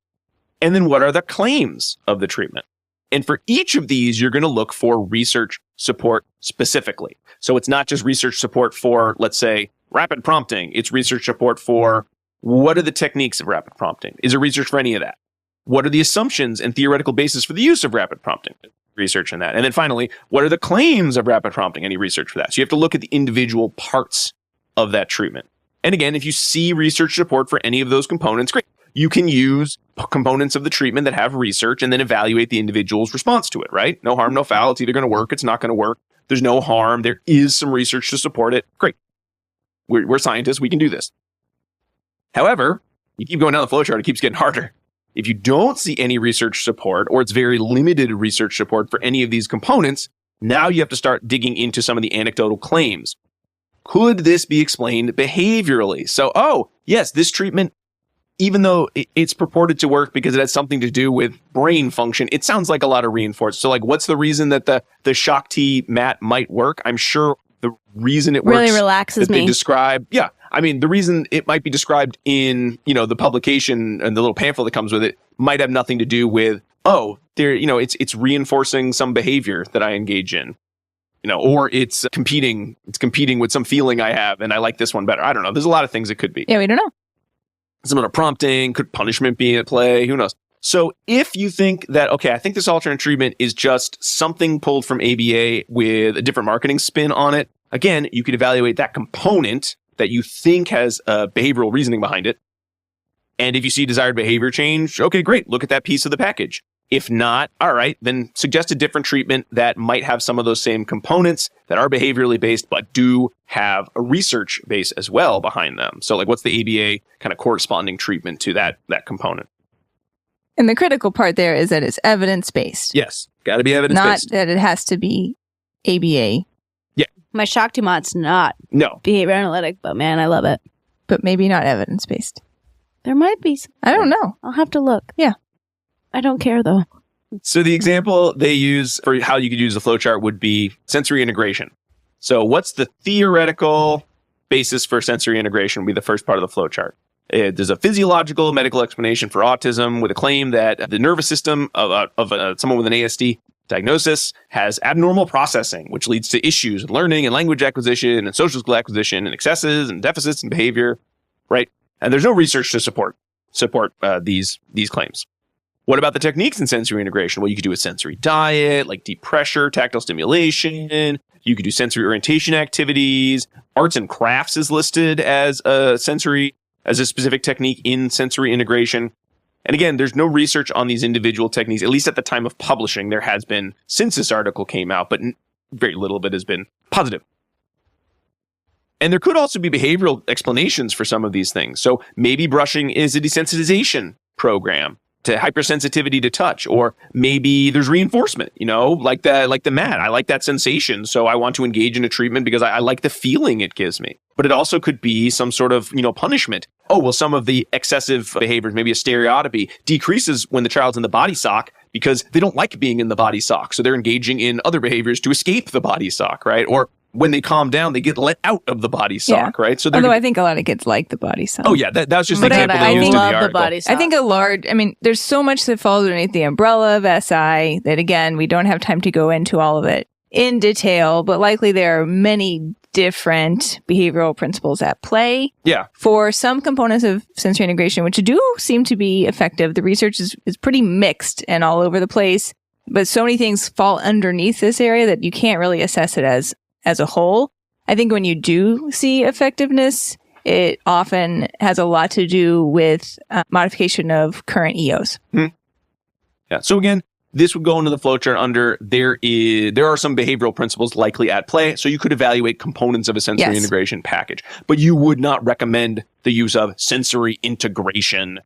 And then what are the claims of the treatment? And for each of these, you're going to look for research support specifically. So it's not just research support for, let's say, rapid prompting. It's research support for what are the techniques of rapid prompting? Is there research for any of that? What are the assumptions and theoretical basis for the use of rapid prompting? Research in that. And then finally, what are the claims of rapid prompting? Any research for that? So you have to look at the individual parts of that treatment. And again, if you see research support for any of those components, great. You can use components of the treatment that have research and then evaluate the individual's response to it, right? No harm, no foul. It's either going to work, it's not going to work. There's no harm. There is some research to support it. Great. We're scientists. We can do this. However, you keep going down the flowchart, it keeps getting harder. If you don't see any research support or it's very limited research support for any of these components, now you have to start digging into some of the anecdotal claims. Could this be explained behaviorally? So, yes, this treatment, even though it's purported to work because it has something to do with brain function, it sounds like a lot of reinforcement. So, like, what's the reason that the shock T mat might work? I'm sure the reason it works really relaxes me. They describe, the reason it might be described in, the publication and the little pamphlet that comes with it might have nothing to do with, it's reinforcing some behavior that I engage in. Or it's competing with some feeling I have and I like this one better. I don't know. There's a lot of things it could be. Yeah, we don't know. Some of the prompting, could punishment be at play? Who knows? So if you think that, I think this alternate treatment is just something pulled from ABA with a different marketing spin on it, again, you could evaluate that component that you think has behavioral reasoning behind it. And if you see desired behavior change, okay, great. Look at that piece of the package. If not, all right, then suggest a different treatment that might have some of those same components that are behaviorally based, but do have a research base as well behind them. So like what's the ABA kind of corresponding treatment to that component? And the critical part there is that it's evidence-based. Yes, got to be evidence-based. Not that it has to be ABA. Yeah. My Shaktimat's not behavior analytic, but man, I love it. But maybe not evidence-based. There might be some. I don't know. I'll have to look. Yeah. I don't care though. So the example they use for how you could use the flowchart would be sensory integration. So what's the theoretical basis for sensory integration would be the first part of the flowchart. There's a physiological medical explanation for autism with a claim that the nervous system of someone with an ASD diagnosis has abnormal processing, which leads to issues in learning and language acquisition and social skill acquisition and excesses and deficits in behavior, right? And there's no research to support these claims. What about the techniques in sensory integration? Well, you could do a sensory diet, like deep pressure, tactile stimulation. You could do sensory orientation activities. Arts and crafts is listed as a specific technique in sensory integration. And again, there's no research on these individual techniques, at least at the time of publishing. There has been since this article came out, but very little of it has been positive. And there could also be behavioral explanations for some of these things. So maybe brushing is a desensitization program to hypersensitivity to touch, or maybe there's reinforcement, like the mat. I like that sensation, so I want to engage in a treatment because I like the feeling it gives me. But it also could be some sort of, punishment. Oh, well, some of the excessive behaviors, maybe a stereotypy, decreases when the child's in the body sock because they don't like being in the body sock. So they're engaging in other behaviors to escape the body sock, right? Or when they calm down, they get let out of the body sock, right? So although I think a lot of kids like the body sock. Oh, yeah. That was just an example they used in the article. Body sock. I think there's so much that falls underneath the umbrella of SI that, again, we don't have time to go into all of it in detail, but likely there are many different behavioral principles at play. Yeah. For some components of sensory integration, which do seem to be effective, the research is pretty mixed and all over the place. But so many things fall underneath this area that you can't really assess it as a whole. I think when you do see effectiveness, it often has a lot to do with modification of current EOs. Yeah. So again, this would go into the flowchart under there are some behavioral principles likely at play. So you could evaluate components of a sensory integration package, but you would not recommend the use of sensory integration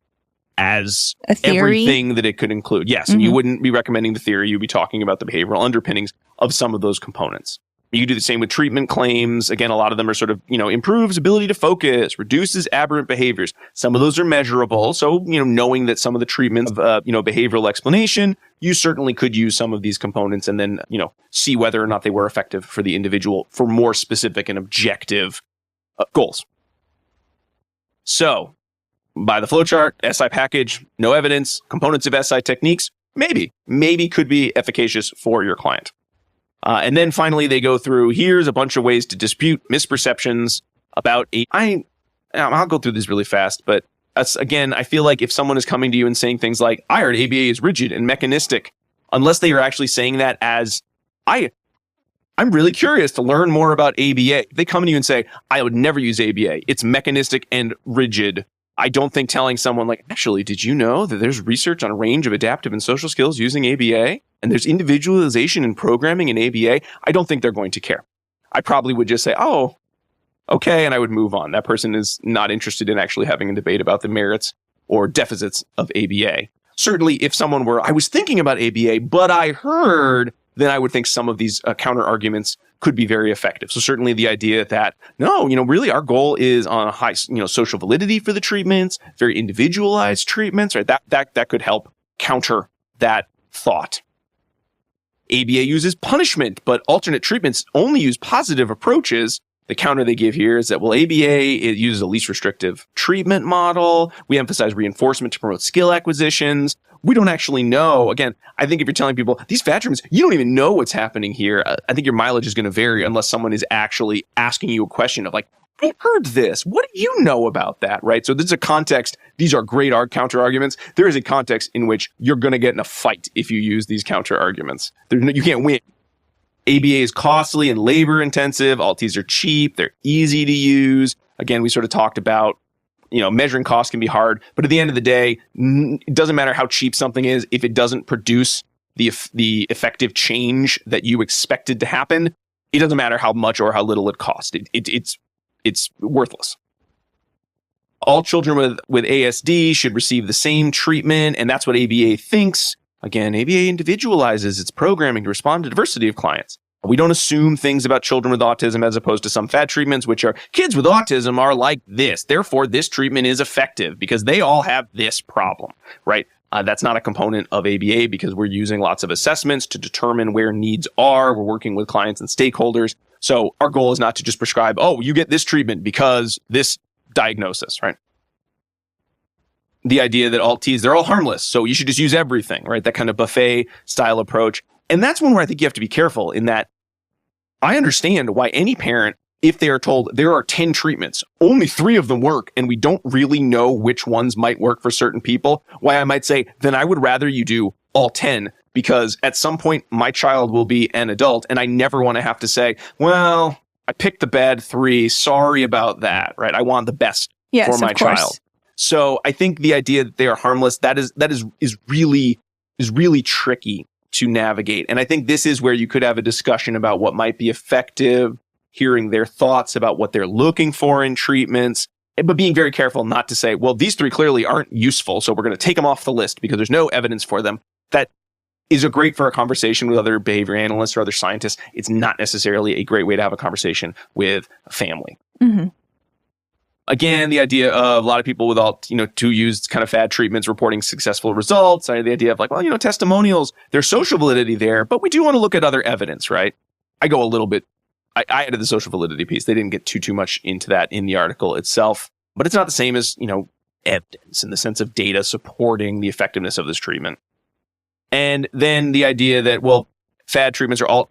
as everything that it could include. Yes. And you wouldn't be recommending the theory. You'd be talking about the behavioral underpinnings of some of those components. You do the same with treatment claims. Again, a lot of them are sort of, improves ability to focus, reduces aberrant behaviors. Some of those are measurable. So, knowing that some of the treatments of, behavioral explanation, you certainly could use some of these components and then, see whether or not they were effective for the individual for more specific and objective goals. So, by the flowchart, SI package, no evidence, components of SI techniques, maybe could be efficacious for your client. And then finally, they go through, here's a bunch of ways to dispute misperceptions about I'll go through this really fast, but again, I feel like if someone is coming to you and saying things like, I heard ABA is rigid and mechanistic, unless they are actually saying that as, I'm really curious to learn more about ABA. They come to you and say, I would never use ABA. It's mechanistic and rigid. I don't think telling someone like, actually, did you know that there's research on a range of adaptive and social skills using ABA? And there's individualization and programming in ABA? I don't think they're going to care. I probably would just say, oh, okay, and I would move on. That person is not interested in actually having a debate about the merits or deficits of ABA. Certainly, if someone were, I was thinking about ABA, but I heard, then I would think some of these counter arguments could be very effective. So certainly the idea that, no, really our goal is on a high, social validity for the treatments, very individualized treatments, right? That could help counter that thought. ABA uses punishment, but alternate treatments only use positive approaches. The counter they give here is that, well, ABA, it uses a least restrictive treatment model. We emphasize reinforcement to promote skill acquisitions. We don't actually know. Again, I think if you're telling people these fad treatments, you don't even know what's happening here. I think your mileage is going to vary unless someone is actually asking you a question of like, I heard this. What do you know about that? Right. So this is a context. These are great counter arguments. There is a context in which you're going to get in a fight if you use these counter arguments. You can't win. ABA is costly and labor intensive. Alts are cheap. They're easy to use. Again, we sort of talked about, measuring costs can be hard, but at the end of the day, it doesn't matter how cheap something is. If it doesn't produce the effective change that you expected to happen, it doesn't matter how much or how little it costs. It's worthless. All children with ASD should receive the same treatment, and that's what ABA thinks. Again, ABA individualizes its programming to respond to diversity of clients. We don't assume things about children with autism as opposed to some fad treatments, which are kids with autism are like this. Therefore, this treatment is effective because they all have this problem, right? That's not a component of ABA because we're using lots of assessments to determine where needs are. We're working with clients and stakeholders. So our goal is not to just prescribe, oh, you get this treatment because this diagnosis, right? The idea that Alts, they're all harmless, so you should just use everything, right? That kind of buffet style approach. And that's one where I think you have to be careful in that I understand why any parent, if they are told there are 10 treatments, only 3 of them work, and we don't really know which ones might work for certain people, why I might say, then I would rather you do all 10, because at some point my child will be an adult, and I never want to have to say, well, I picked the bad 3, sorry about that, right? I want the best for my child. So I think the idea that they are harmless, that is really tricky to navigate. And I think this is where you could have a discussion about what might be effective, hearing their thoughts about what they're looking for in treatments, but being very careful not to say, well, these 3 clearly aren't useful, so we're going to take them off the list because there's no evidence for them. That is great for a conversation with other behavior analysts or other scientists. It's not necessarily a great way to have a conversation with a family. Mm-hmm. Again, the idea of a lot of people with to use kind of fad treatments reporting successful results. The idea of like, well, testimonials, there's social validity there, but we do want to look at other evidence, right? I go a little bit, I added the social validity piece. They didn't get too much into that in the article itself, but it's not the same as, evidence in the sense of data supporting the effectiveness of this treatment. And then the idea that, well, fad treatments or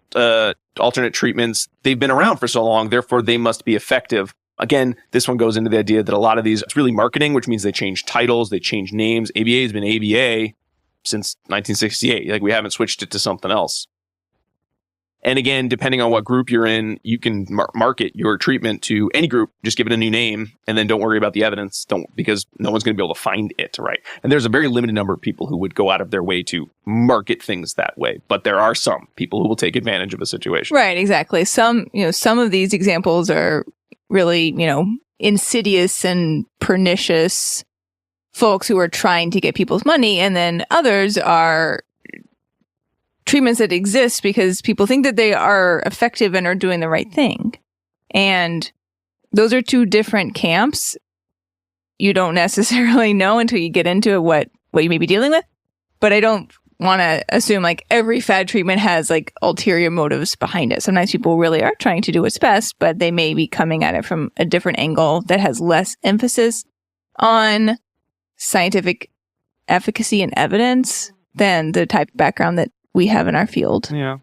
alternate treatments, they've been around for so long, therefore they must be effective. Again, this one goes into the idea that a lot of these, it's really marketing, which means they change titles, they change names. ABA has been ABA since 1968. Like, we haven't switched it to something else. And again, depending on what group you're in, you can market your treatment to any group. Just give it a new name, and then don't worry about the evidence. Because no one's going to be able to find it, right? And there's a very limited number of people who would go out of their way to market things that way. But there are some people who will take advantage of a situation. Right, exactly. Some of these examples are really, insidious and pernicious folks who are trying to get people's money, and then others are treatments that exist because people think that they are effective and are doing the right thing. And those are two different camps. You don't necessarily know until you get into what you may be dealing with. But I don't want to assume like every fad treatment has like ulterior motives behind it. Sometimes people really are trying to do what's best, but they may be coming at it from a different angle that has less emphasis on scientific efficacy and evidence than the type of background that we have in our field. Yeah.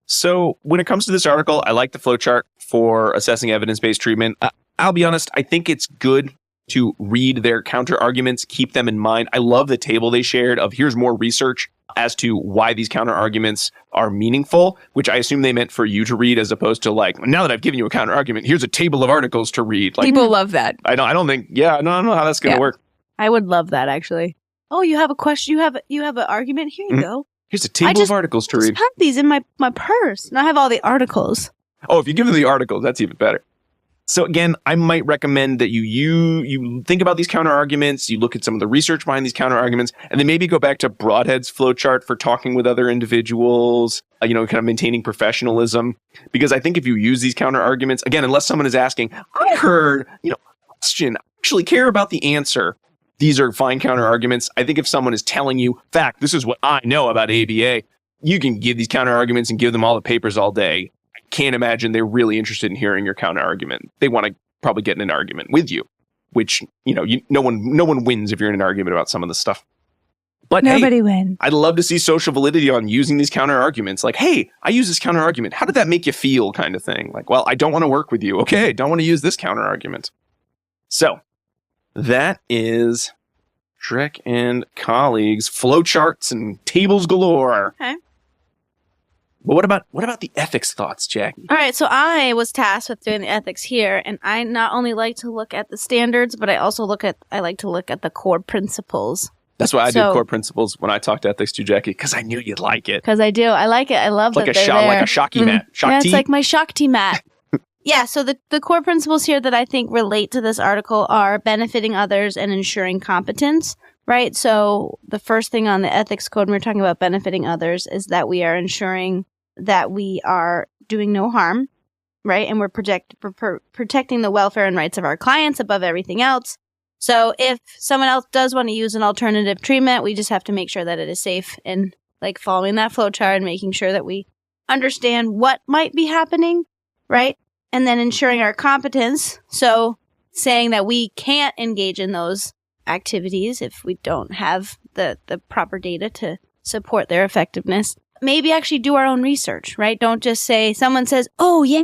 So when it comes to this article, I like the flowchart for assessing evidence-based treatment. I'll be honest, I think it's good to read their counter arguments, keep them in mind. I love the table they shared of here's more research as to why these counter arguments are meaningful, which I assume they meant for you to read, as opposed to like, now that I've given you a counter argument, here's a table of articles to read. Like, people love that. I don't think, I don't know how that's going to work. I would love that, actually. Oh, you have a question? You have an argument? Here you go. Here's a table of articles to read. I have these in my purse, and I have all the articles. Oh, if you give them the articles, that's even better. So again, I might recommend that you think about these counter arguments, you look at some of the research behind these counter arguments, and then maybe go back to Broadhead's flowchart for talking with other individuals, kind of maintaining professionalism. Because I think if you use these counter arguments, again, unless someone is asking, I heard, question, I actually care about the answer. These are fine counter arguments. I think if someone is telling you, fact, this is what I know about ABA, you can give these counter arguments and give them all the papers all day. I can't imagine they're really interested in hearing your counter argument. They want to probably get in an argument with you, which, no one wins if you're in an argument about some of this stuff. But nobody wins. I'd love to see social validity on using these counter arguments. Like, hey, I use this counter argument. How did that make you feel, kind of thing? Like, well, I don't want to work with you. Okay, I don't want to use this counter argument. So that is Drek and colleagues, flowcharts and tables galore. Okay. But what about the ethics thoughts, Jackie? All right, so I was tasked with doing the ethics here, and I not only like to look at the standards, but I also like to look at the core principles. That's why I did core principles when I talked ethics to Jackie, because I knew you'd like it. Because I do. I like it. I love like that they're there. Like a Shakti mat. Shakti? It's like my Shakti mat. Yeah, so the core principles here that I think relate to this article are benefiting others and ensuring competence, right? So the first thing on the ethics code when we're talking about benefiting others is that we are ensuring that we are doing no harm, right? And we're protecting the welfare and rights of our clients above everything else. So if someone else does want to use an alternative treatment, we just have to make sure that it is safe and like following that flowchart and making sure that we understand what might be happening, right? And then ensuring our competence. So saying that we can't engage in those activities if we don't have the proper data to support their effectiveness. Maybe actually do our own research, right? Don't just say, someone says, oh yeah,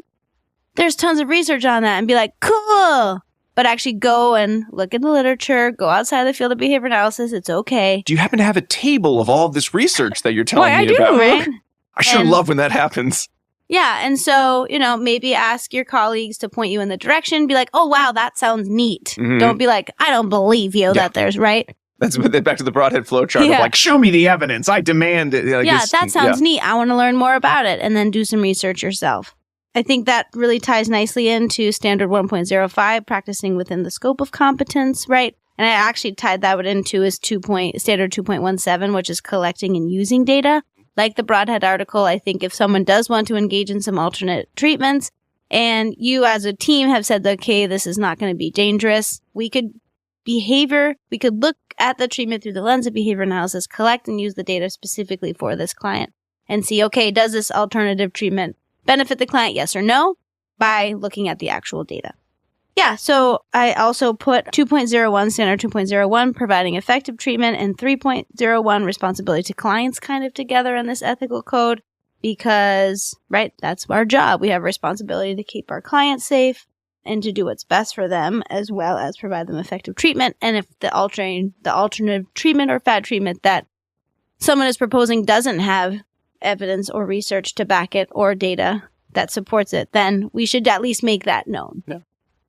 there's tons of research on that, and be like, cool. But actually go and look at the literature, go outside the field of behavior analysis. It's okay. Do you happen to have a table of all of this research that you're telling me about? Right? I sure love when that happens. Yeah, and so, maybe ask your colleagues to point you in the direction. Be like, oh, wow, that sounds neat. Mm-hmm. Don't be like, I don't believe you that there's, right? That's back to the Broadhead flowchart of like, show me the evidence. I demand it. Like, that sounds neat. I want to learn more about it, and then do some research yourself. I think that really ties nicely into Standard 1.05, practicing within the scope of competence, right? And I actually tied that into his Standard 2.17, which is collecting and using data. Like the Broadhead article, I think if someone does want to engage in some alternate treatments, and you as a team have said, okay, this is not going to be dangerous, we could look at the treatment through the lens of behavior analysis, collect and use the data specifically for this client, and see, okay, does this alternative treatment benefit the client, yes or no, by looking at the actual data. Yeah, so I also put 2.01, Standard 2.01, providing effective treatment, and 3.01, responsibility to clients kind of together in this ethical code because, right, that's our job. We have a responsibility to keep our clients safe and to do what's best for them as well as provide them effective treatment. And if the alternative treatment or fad treatment that someone is proposing doesn't have evidence or research to back it or data that supports it, then we should at least make that known. Yeah.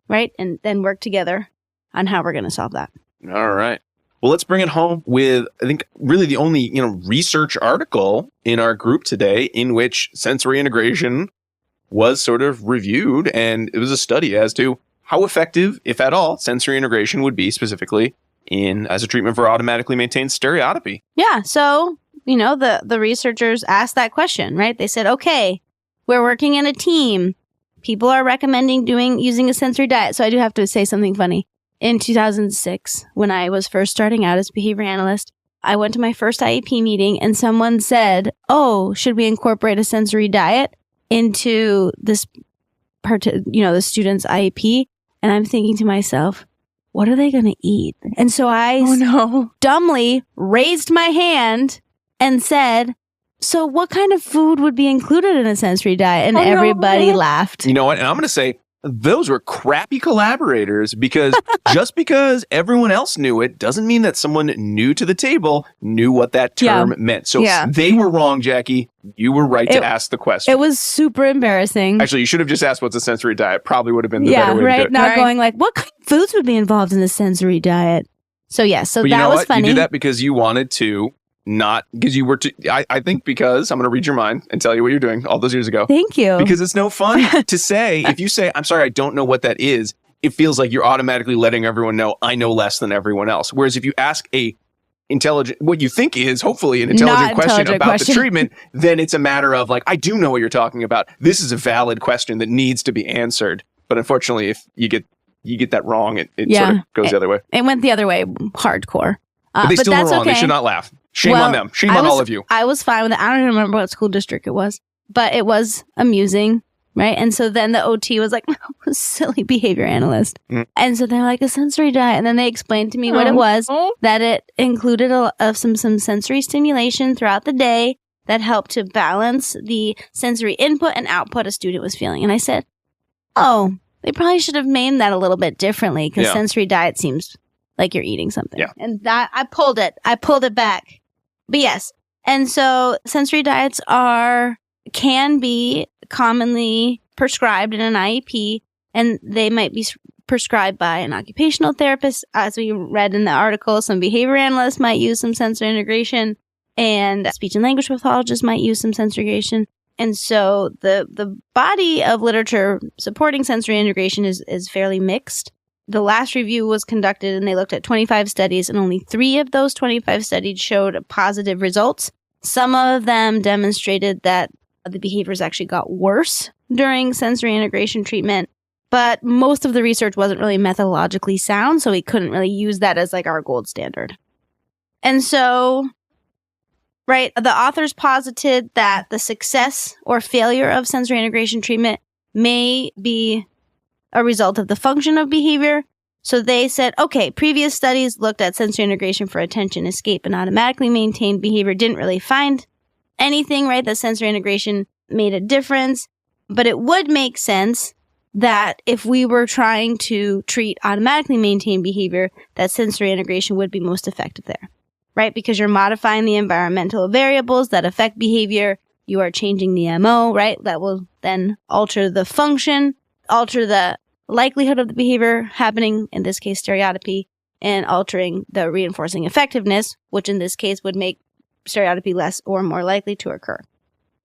Right? And then work together on how we're going to solve that. All right. Well, let's bring it home with, I think, really the only, research article in our group today in which sensory integration was sort of reviewed. And it was a study as to how effective, if at all, sensory integration would be specifically as a treatment for automatically maintained stereotypy. Yeah. So, the researchers asked that question, right? They said, okay, we're working in a team. People are recommending using a sensory diet. So I do have to say something funny. In 2006, when I was first starting out as a behavior analyst, I went to my first IEP meeting and someone said, oh, should we incorporate a sensory diet into this the student's IEP? And I'm thinking to myself, what are they going to eat? And so I dumbly raised my hand and said, so what kind of food would be included in a sensory diet? And everybody laughed. You know what? And I'm going to say, those were crappy collaborators, because just because everyone else knew it doesn't mean that someone new to the table knew what that term meant. So they were wrong, Jackie. You were right to ask the question. It was super embarrassing. Actually, you should have just asked what's a sensory diet. Probably would have been the better way to do it. Not going like, what kind of foods would be involved in the sensory diet? So but that was funny. You did that because you wanted to. Not because you were I think because I'm going to read your mind and tell you what you're doing all those years ago. Thank you. Because it's no fun to say. If you say, I'm sorry, I don't know what that is, it feels like you're automatically letting everyone know I know less than everyone else. Whereas if you ask what you think is hopefully an intelligent question about the treatment, then it's a matter of like, I do know what you're talking about. This is a valid question that needs to be answered. But unfortunately, if you get that wrong, it sort of goes the other way. It went the other way, hardcore. But they still were wrong. Okay. They should not laugh. Shame on them. Shame on all of you. I was fine with it. I don't even remember what school district it was, but it was amusing, right? And so then the OT was like, silly behavior analyst. And so they're like, a sensory diet. And then they explained to me what it was, that it included some sensory stimulation throughout the day that helped to balance the sensory input and output a student was feeling. And I said, they probably should have named that a little bit differently, because sensory diet seems like you're eating something. Yeah. And that I pulled it back. But yes. And so sensory diets can be commonly prescribed in an IEP, and they might be prescribed by an occupational therapist. As we read in the article, some behavior analysts might use some sensory integration, and speech and language pathologists might use some sensory integration. And so the body of literature supporting sensory integration is fairly mixed. The last review was conducted and they looked at 25 studies, and only 3 of those 25 studies showed positive results. Some of them demonstrated that the behaviors actually got worse during sensory integration treatment, but most of the research wasn't really methodologically sound, so we couldn't really use that as like our gold standard. And so, the authors posited that the success or failure of sensory integration treatment may be a result of the function of behavior. So they said, okay, previous studies looked at sensory integration for attention, escape, and automatically maintained behavior. Didn't really find anything, that sensory integration made a difference. But it would make sense that if we were trying to treat automatically maintained behavior, that sensory integration would be most effective there, Because you're modifying the environmental variables that affect behavior. You are changing the MO, That will then alter the function, alter the likelihood of the behavior happening, in this case stereotypy, and altering the reinforcing effectiveness, which in this case would make stereotypy less or more likely to occur.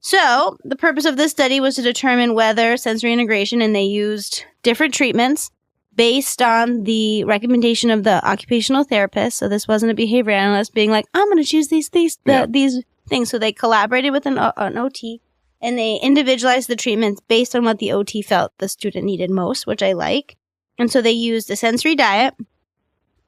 So the purpose of this study was to determine whether sensory integration, and they used different treatments based on the recommendation of the occupational therapist. So this wasn't a behavior analyst being like, I'm going to choose these things. So they collaborated with an OT. And they individualized the treatments based on what the OT felt the student needed most, which I like. And so they used a sensory diet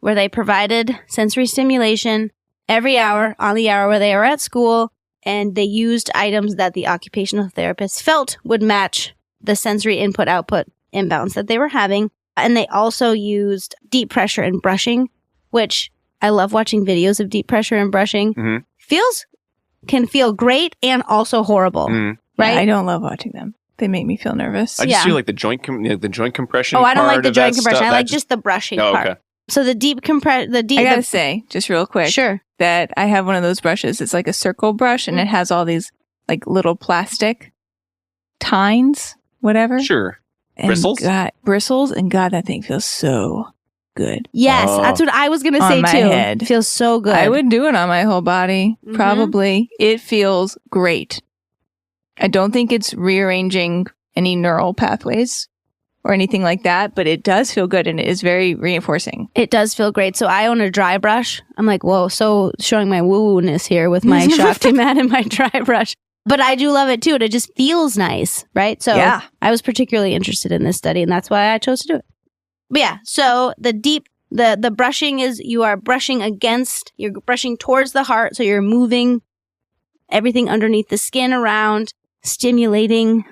where they provided sensory stimulation every hour on the hour where they were at school. And they used items that the occupational therapist felt would match the sensory input-output imbalance that they were having. And they also used deep pressure and brushing, which I love watching videos of deep pressure and brushing. Can feel great and also horrible. Right? Yeah, I don't love watching them. They make me feel nervous. I just feel like the joint compression. I don't like the joint compression. I like just the brushing part. Okay. So the deep I gotta say, just real quick. Sure. that I have one of those brushes. It's like a circle brush, and it has all these like little plastic tines, whatever. Sure. And Bristles? Bristles, and God, that thing feels so good. Yes, that's what I was going to say, On my too. head. It feels so good. I would do it on my whole body, probably. It feels great. I don't think it's rearranging any neural pathways or anything like that, but it does feel good, and it is very reinforcing. It does feel great. So I own a dry brush. I'm like, whoa, so showing my woo-woo-ness here with my Shakti mat and my dry brush. But I do love it too. It just feels nice, right? So I was particularly interested in this study, and that's why I chose to do it. But yeah, so the brushing is you're brushing towards the heart, so you're moving everything underneath the skin around, stimulating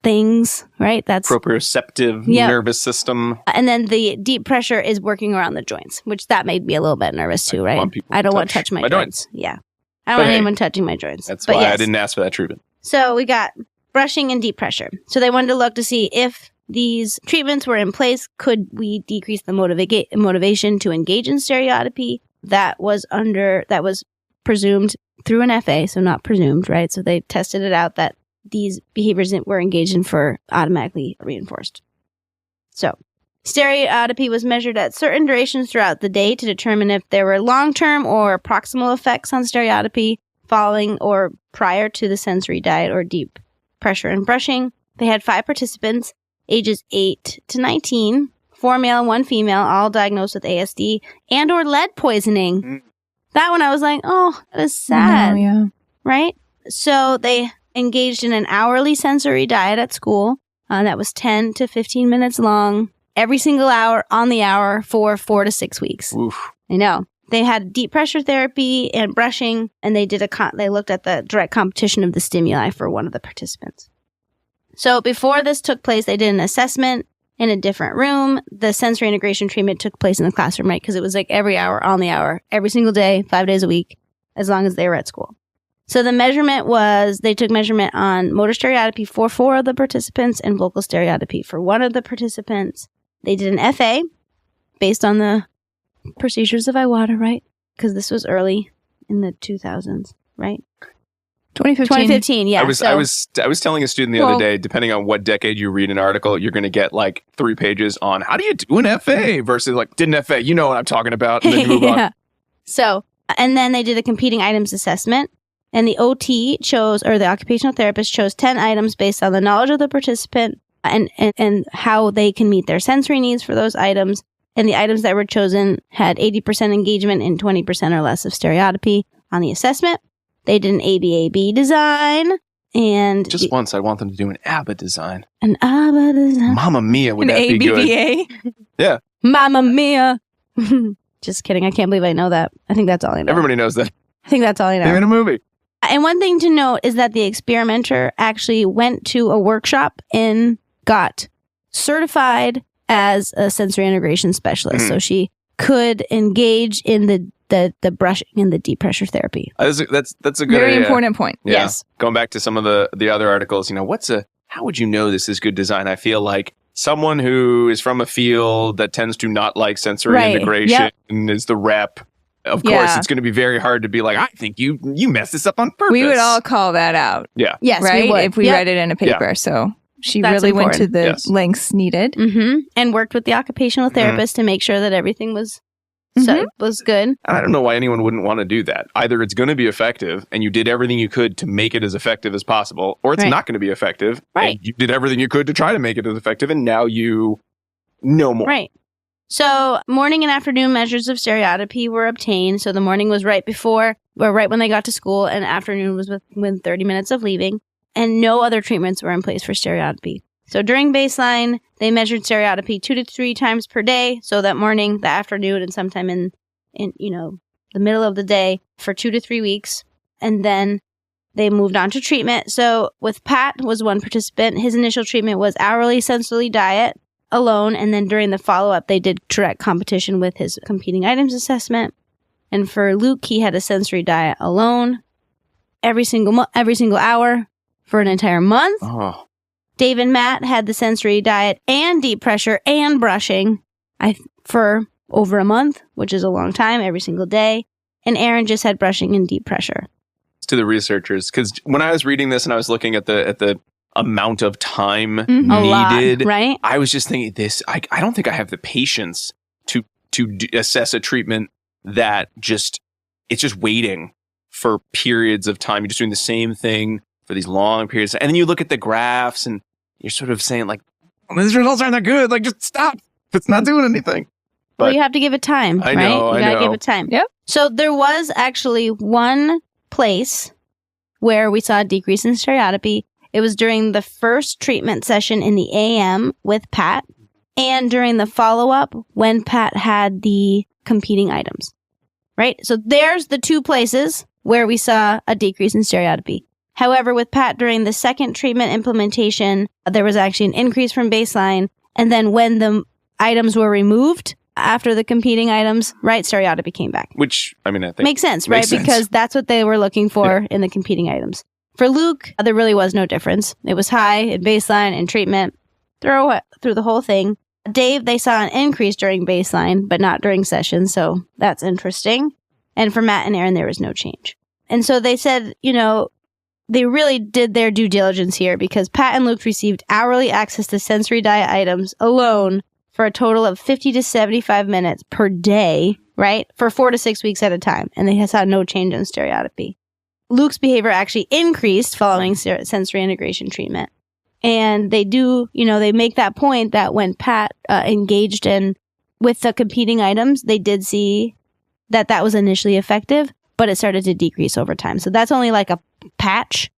things, right? That's proprioceptive nervous system. And then the deep pressure is working around the joints, which that made me a little bit nervous too, right? I don't want to touch my joints. Yeah. I don't want anyone touching my joints. That's why I didn't ask for that treatment. So we got brushing and deep pressure. So they wanted to look to see if these treatments were in place, could we decrease the motivation to engage in stereotypy? That was presumed through an FA, so not presumed, right? So they tested it out that these behaviors that were engaged in were automatically reinforced. So stereotypy was measured at certain durations throughout the day to determine if there were long-term or proximal effects on stereotypy following or prior to the sensory diet or deep pressure and brushing. They had 5 participants, ages 8 to 19, 4 male and 1 female, all diagnosed with ASD and or lead poisoning. That one I was like, oh, that is sad. Right? So they engaged in an hourly sensory diet at school that was 10 to 15 minutes long, every single hour on the hour for 4 to 6 weeks. Oof. I know. They had deep pressure therapy and brushing, and they looked at the direct competition of the stimuli for one of the participants. So before this took place, they did an assessment in a different room. The sensory integration treatment took place in the classroom, right? Because it was like every hour on the hour, every single day, 5 days a week, as long as they were at school. So the measurement was, they took measurement on motor stereotypy for 4 of the participants and vocal stereotypy for 1 of the participants. They did an FA based on the procedures of Iwata, right? Because this was early in the 2000s, right? 2015, yeah. I was telling a student the other day, depending on what decade you read an article, you're going to get like 3 pages on how do you do an FA versus like, did an FA, you know what I'm talking about, and then you move on. So, and then they did a competing items assessment, and the OT chose, or the occupational therapist chose 10 items based on the knowledge of the participant and how they can meet their sensory needs for those items. And the items that were chosen had 80% engagement and 20% or less of stereotypy on the assessment. They did an ABAB design, and just once I want them to do an ABBA design. An ABBA design. Mamma mia, would that be good? Yeah. Mamma mia. Just kidding. I can't believe I know that. I think that's all I know. Everybody knows that. I think that's all I know. They're in a movie. And one thing to note is that the experimenter actually went to a workshop and got certified as a sensory integration specialist. So she could engage in the brushing and the deep pressure therapy. That's a good very important point. Yeah. Yes. Going back to some of the other articles, how would you know this is good design? I feel like someone who is from a field that tends to not like sensory integration is the rep. Of course, it's going to be very hard to be like, I think you messed this up on purpose. We would all call that out. Yeah. Yes, right? we would. If we read it in a paper. Yeah. So she really went to the lengths needed. And worked with the occupational therapist to make sure that everything was was good. I don't know why anyone wouldn't want to do that. Either it's going to be effective and you did everything you could to make it as effective as possible, or it's not going to be effective and you did everything you could to try to make it as effective, and now you know more. Right. So morning and afternoon measures of stereotypy were obtained. So the morning was right when they got to school, and afternoon was within 30 minutes of leaving. And no other treatments were in place for stereotypy. So during baseline, they measured stereotypy 2 to 3 times per day. So that morning, the afternoon, and sometime in the middle of the day for 2 to 3 weeks. And then they moved on to treatment. So with Pat was one participant. His initial treatment was hourly sensory diet alone. And then during the follow-up, they did direct competition with his competing items assessment. And for Luke, he had a sensory diet alone every single hour for an entire month. Oh. Dave and Matt had the sensory diet and deep pressure and brushing for over a month, which is a long time, every single day. and Aaron just had brushing and deep pressure. To the researchers, because when I was reading this and I was looking at the amount of time lot, needed, right? I was just thinking I don't think I have the patience to assess a treatment that it's just waiting for periods of time. You're just doing the same thing for these long periods. And then you look at the graphs and you're sort of saying like, these results aren't that good. Like, just stop. It's not doing anything. But well, you have to give it time, I right? know, You gotta give it time. Yep. So there was actually one place where we saw a decrease in stereotypy. It was during the first treatment session in the AM with Pat and during the follow-up when Pat had the competing items, right? So there's the two places where we saw a decrease in stereotypy. However, with Pat during the second treatment implementation, there was actually an increase from baseline. And then when the items were removed after the competing items, right, stereotypy came back. Which, I mean, I think makes sense, right? Because that's what they were looking for in the competing items. For Luke, there really was no difference. It was high in baseline and treatment through the whole thing. Dave, they saw an increase during baseline, but not during sessions. So that's interesting. And for Matt and Aaron, there was no change. And so they said, they really did their due diligence here because Pat and Luke received hourly access to sensory diet items alone for a total of 50 to 75 minutes per day, right? For 4 to 6 weeks at a time. And they saw no change in stereotypy. Luke's behavior actually increased following sensory integration treatment. And they do, they make that point that when Pat engaged with the competing items, they did see that was initially effective, but it started to decrease over time. So that's only like a patch,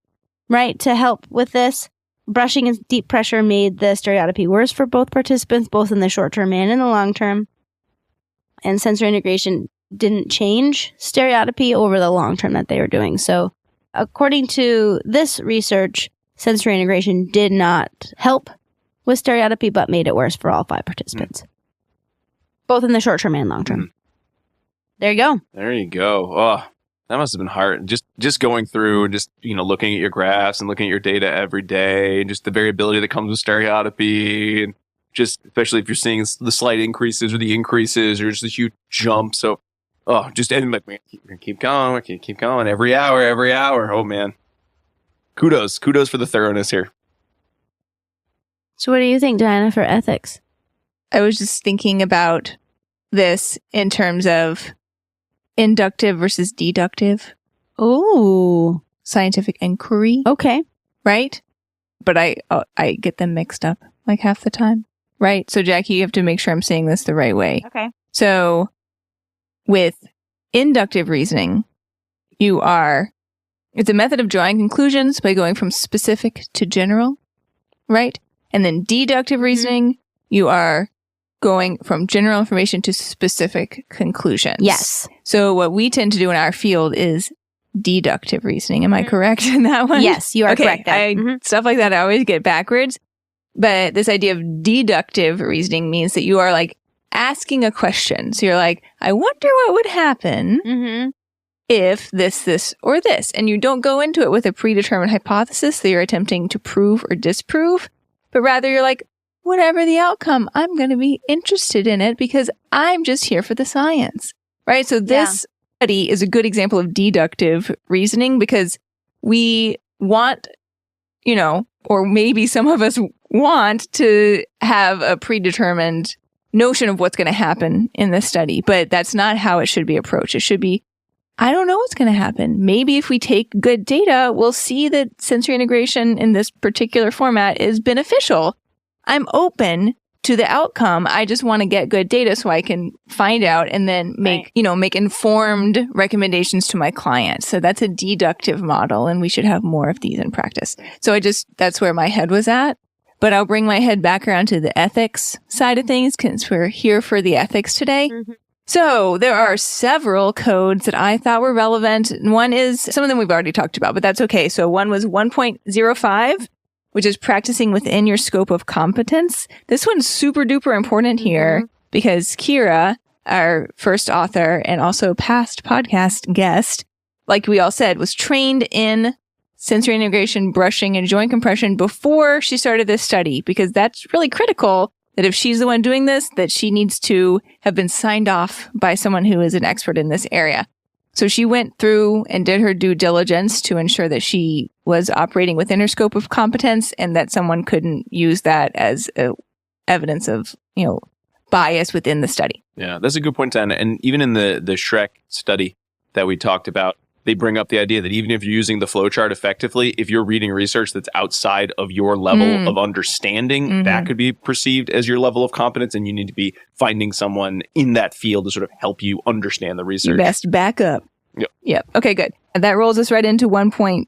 right, to help with this. Brushing and deep pressure made the stereotypy worse for both participants, both in the short term and in the long term. And sensory integration didn't change stereotypy over the long term that they were doing. So according to this research, sensory integration did not help with stereotypy, but made it worse for all 5 participants, both in the short term and long term. There you go. There you go. Oh, that must have been hard. Just going through and just, looking at your graphs and looking at your data every day, and just the variability that comes with stereotypy, and just especially if you're seeing the slight increases or the increases or just a huge jump. So, keep going every hour. Oh man. Kudos for the thoroughness here. So what do you think, Diana, for ethics? I was just thinking about this in terms of inductive versus deductive. Oh, scientific inquiry. Okay. Right? But I get them mixed up like half the time. Right? So Jackie, you have to make sure I'm saying this the right way. Okay. So with inductive reasoning, it's a method of drawing conclusions by going from specific to general, right? And then deductive reasoning, you are going from general information to specific conclusions. Yes. So what we tend to do in our field is deductive reasoning. Am I correct in that one? Yes, you are correct. Stuff like that I always get backwards. But this idea of deductive reasoning means that you are like asking a question. So you're like, I wonder what would happen if this, or this. And you don't go into it with a predetermined hypothesis that you're attempting to prove or disprove, but rather you're like, whatever the outcome, I'm going to be interested in it because I'm just here for the science, right? So this study is a good example of deductive reasoning because we want, or maybe some of us want to have a predetermined notion of what's going to happen in this study, but that's not how it should be approached. It should be, I don't know what's going to happen. Maybe if we take good data, we'll see that sensory integration in this particular format is beneficial. I'm open to the outcome. I just want to get good data so I can find out and then make informed recommendations to my clients. So that's a deductive model, and we should have more of these in practice. So that's where my head was at. But I'll bring my head back around to the ethics side of things because we're here for the ethics today. So there are several codes that I thought were relevant. One is, some of them we've already talked about, but that's okay. So one was 1.05, which is practicing within your scope of competence. This one's super duper important here because Kira, our first author and also past podcast guest, like we all said, was trained in sensory integration, brushing, and joint compression before she started this study, because that's really critical that if she's the one doing this, that she needs to have been signed off by someone who is an expert in this area. So she went through and did her due diligence to ensure that she was operating within her scope of competence and that someone couldn't use that as evidence of, bias within the study. Yeah, that's a good point, Anna. And even in the Shrek study that we talked about, they bring up the idea that even if you're using the flowchart effectively, if you're reading research that's outside of your level of understanding, that could be perceived as your level of competence, and you need to be finding someone in that field to sort of help you understand the research. You best back up. Yep. Okay, good. And that rolls us right into 1.10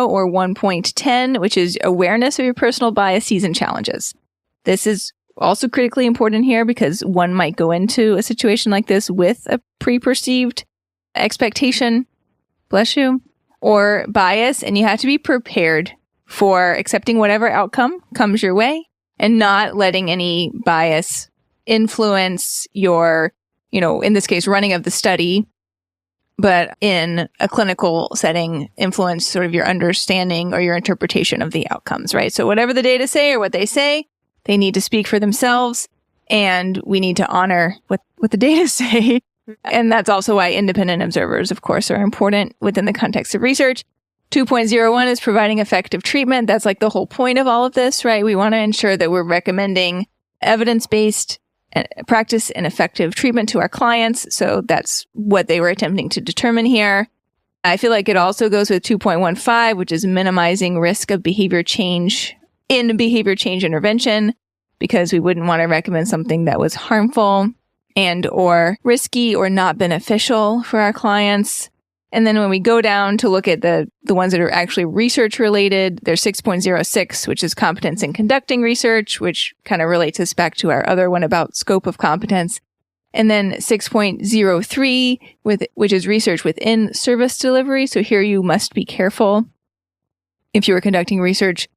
or 1.10, which is awareness of your personal biases and challenges. This is also critically important here because one might go into a situation like this with a pre-perceived expectation, bless you, or bias, and you have to be prepared for accepting whatever outcome comes your way and not letting any bias influence your, in this case, running of the study, but in a clinical setting, influence sort of your understanding or your interpretation of the outcomes, right? So whatever the data say or what they say, they need to speak for themselves, and we need to honor what the data say. And that's also why independent observers, of course, are important within the context of research. 2.01 is providing effective treatment. That's like the whole point of all of this, right? We want to ensure that we're recommending evidence-based practice and effective treatment to our clients. So that's what they were attempting to determine here. I feel like it also goes with 2.15, which is minimizing risk of behavior change in behavior change intervention, because we wouldn't want to recommend something that was harmful and or risky or not beneficial for our clients. And then when we go down to look at the ones that are actually research related, there's 6.06, which is competence in conducting research, which kind of relates us back to our other one about scope of competence. And then 6.03, which is research within service delivery. So here you must be careful if you are conducting research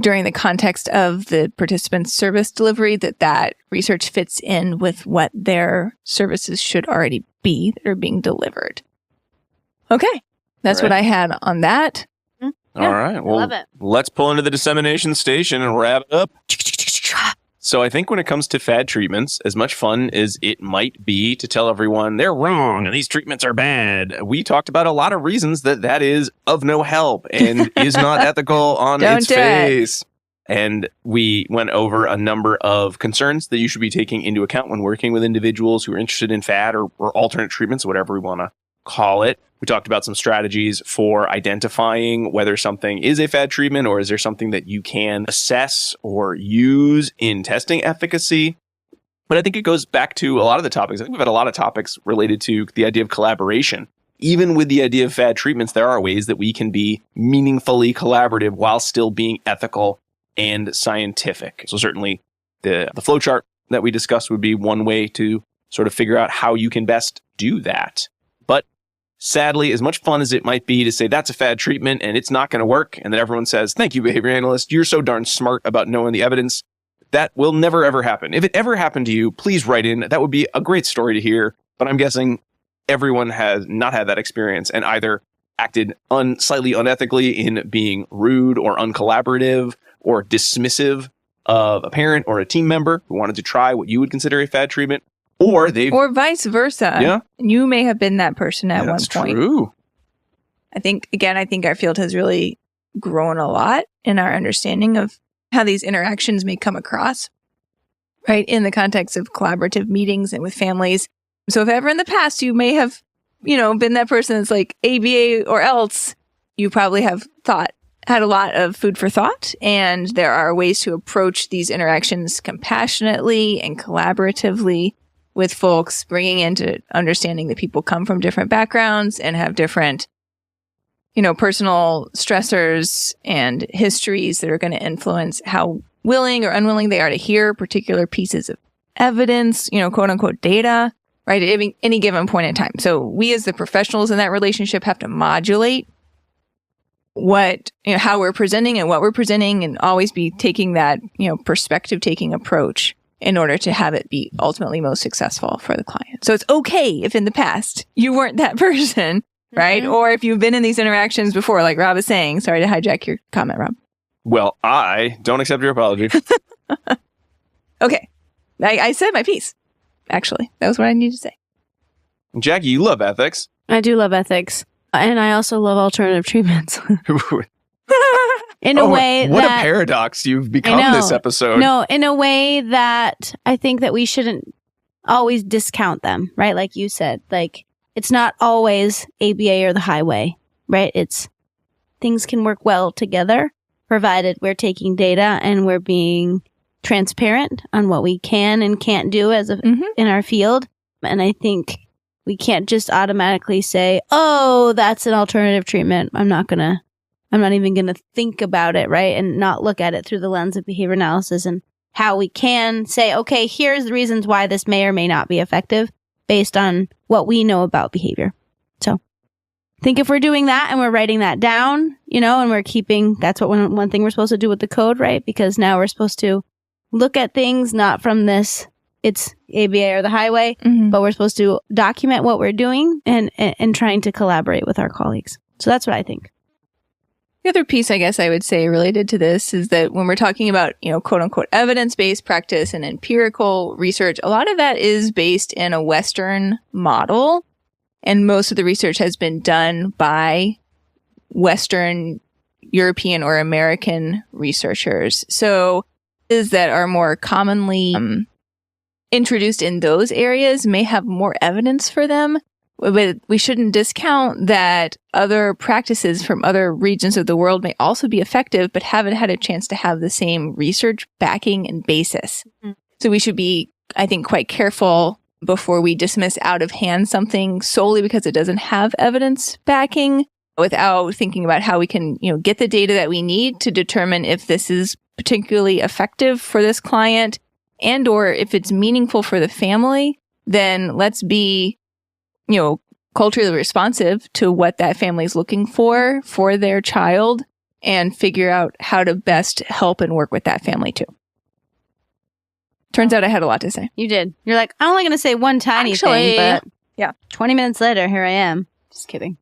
during the context of the participant's service delivery, that research fits in with what their services should already be that are being delivered. Okay. That's what I had on that. All right. Well, love it. Let's pull into the dissemination station and wrap it up. So I think when it comes to fad treatments, as much fun as it might be to tell everyone they're wrong and these treatments are bad, we talked about a lot of reasons that is of no help and is not ethical on its face. And we went over a number of concerns that you should be taking into account when working with individuals who are interested in fad or alternate treatments, whatever we want to call it. We talked about some strategies for identifying whether something is a fad treatment or is there something that you can assess or use in testing efficacy. But I think it goes back to a lot of the topics. I think we've had a lot of topics related to the idea of collaboration. Even with the idea of fad treatments, there are ways that we can be meaningfully collaborative while still being ethical and scientific. So certainly the flowchart that we discussed would be one way to sort of figure out how you can best do that. But sadly, as much fun as it might be to say that's a fad treatment and it's not going to work, and then everyone says, thank you, behavior analyst, you're so darn smart about knowing the evidence, that will never, ever happen. If it ever happened to you, please write in. That would be a great story to hear. But I'm guessing everyone has not had that experience and either acted slightly unethically in being rude or uncollaborative or dismissive of a parent or a team member who wanted to try what you would consider a fad treatment. Or vice versa. Yeah. You may have been that person at one point. That's true. I think our field has really grown a lot in our understanding of how these interactions may come across, right, in the context of collaborative meetings and with families. So if ever in the past you may have, been that person that's like ABA or else, you probably have had a lot of food for thought, and there are ways to approach these interactions compassionately and collaboratively with folks, bringing into understanding that people come from different backgrounds and have different, personal stressors and histories that are going to influence how willing or unwilling they are to hear particular pieces of evidence, quote unquote data, right, at any given point in time. So we as the professionals in that relationship have to modulate how we're presenting and what we're presenting, and always be taking that, perspective taking approach in order to have it be ultimately most successful for the client. So it's okay if in the past you weren't that person, right? Or if you've been in these interactions before, like Rob is saying. Sorry to hijack your comment, Rob. Well, I don't accept your apology. Okay. I said my piece, actually. That was what I needed to say. Jackie, you love ethics. I do love ethics. And I also love alternative treatments. In a way what a paradox you've become this episode. No, in a way that I think that we shouldn't always discount them, right? Like you said, like it's not always ABA or the highway, right? It's things can work well together, provided we're taking data and we're being transparent on what we can and can't do in our field. And I think we can't just automatically say, oh, that's an alternative treatment. I'm not even going to think about it, right? And not look at it through the lens of behavior analysis and how we can say, okay, here's the reasons why this may or may not be effective based on what we know about behavior. So I think if we're doing that and we're writing that down, and we're keeping, that's what one thing we're supposed to do with the code, right? Because now we're supposed to look at things not from this, it's ABA or the highway, but we're supposed to document what we're doing and trying to collaborate with our colleagues. So that's what I think. The other piece, I guess I would say related to this is that when we're talking about, quote unquote, evidence-based practice and empirical research, a lot of that is based in a Western model. And most of the research has been done by Western, European, or American researchers. So that are more commonly introduced in those areas may have more evidence for them, but we shouldn't discount that other practices from other regions of the world may also be effective, but haven't had a chance to have the same research backing and basis. Mm-hmm. So we should be, I think, quite careful before we dismiss out of hand something solely because it doesn't have evidence backing without thinking about how we can, get the data that we need to determine if this is particularly effective for this client and or if it's meaningful for the family. Then let's be, culturally responsive to what that family is looking for their child and figure out how to best help and work with that family too. Turns out I had a lot to say. You did. You're like, I'm only going to say one tiny thing, but yeah, 20 minutes later, here I am. Just kidding.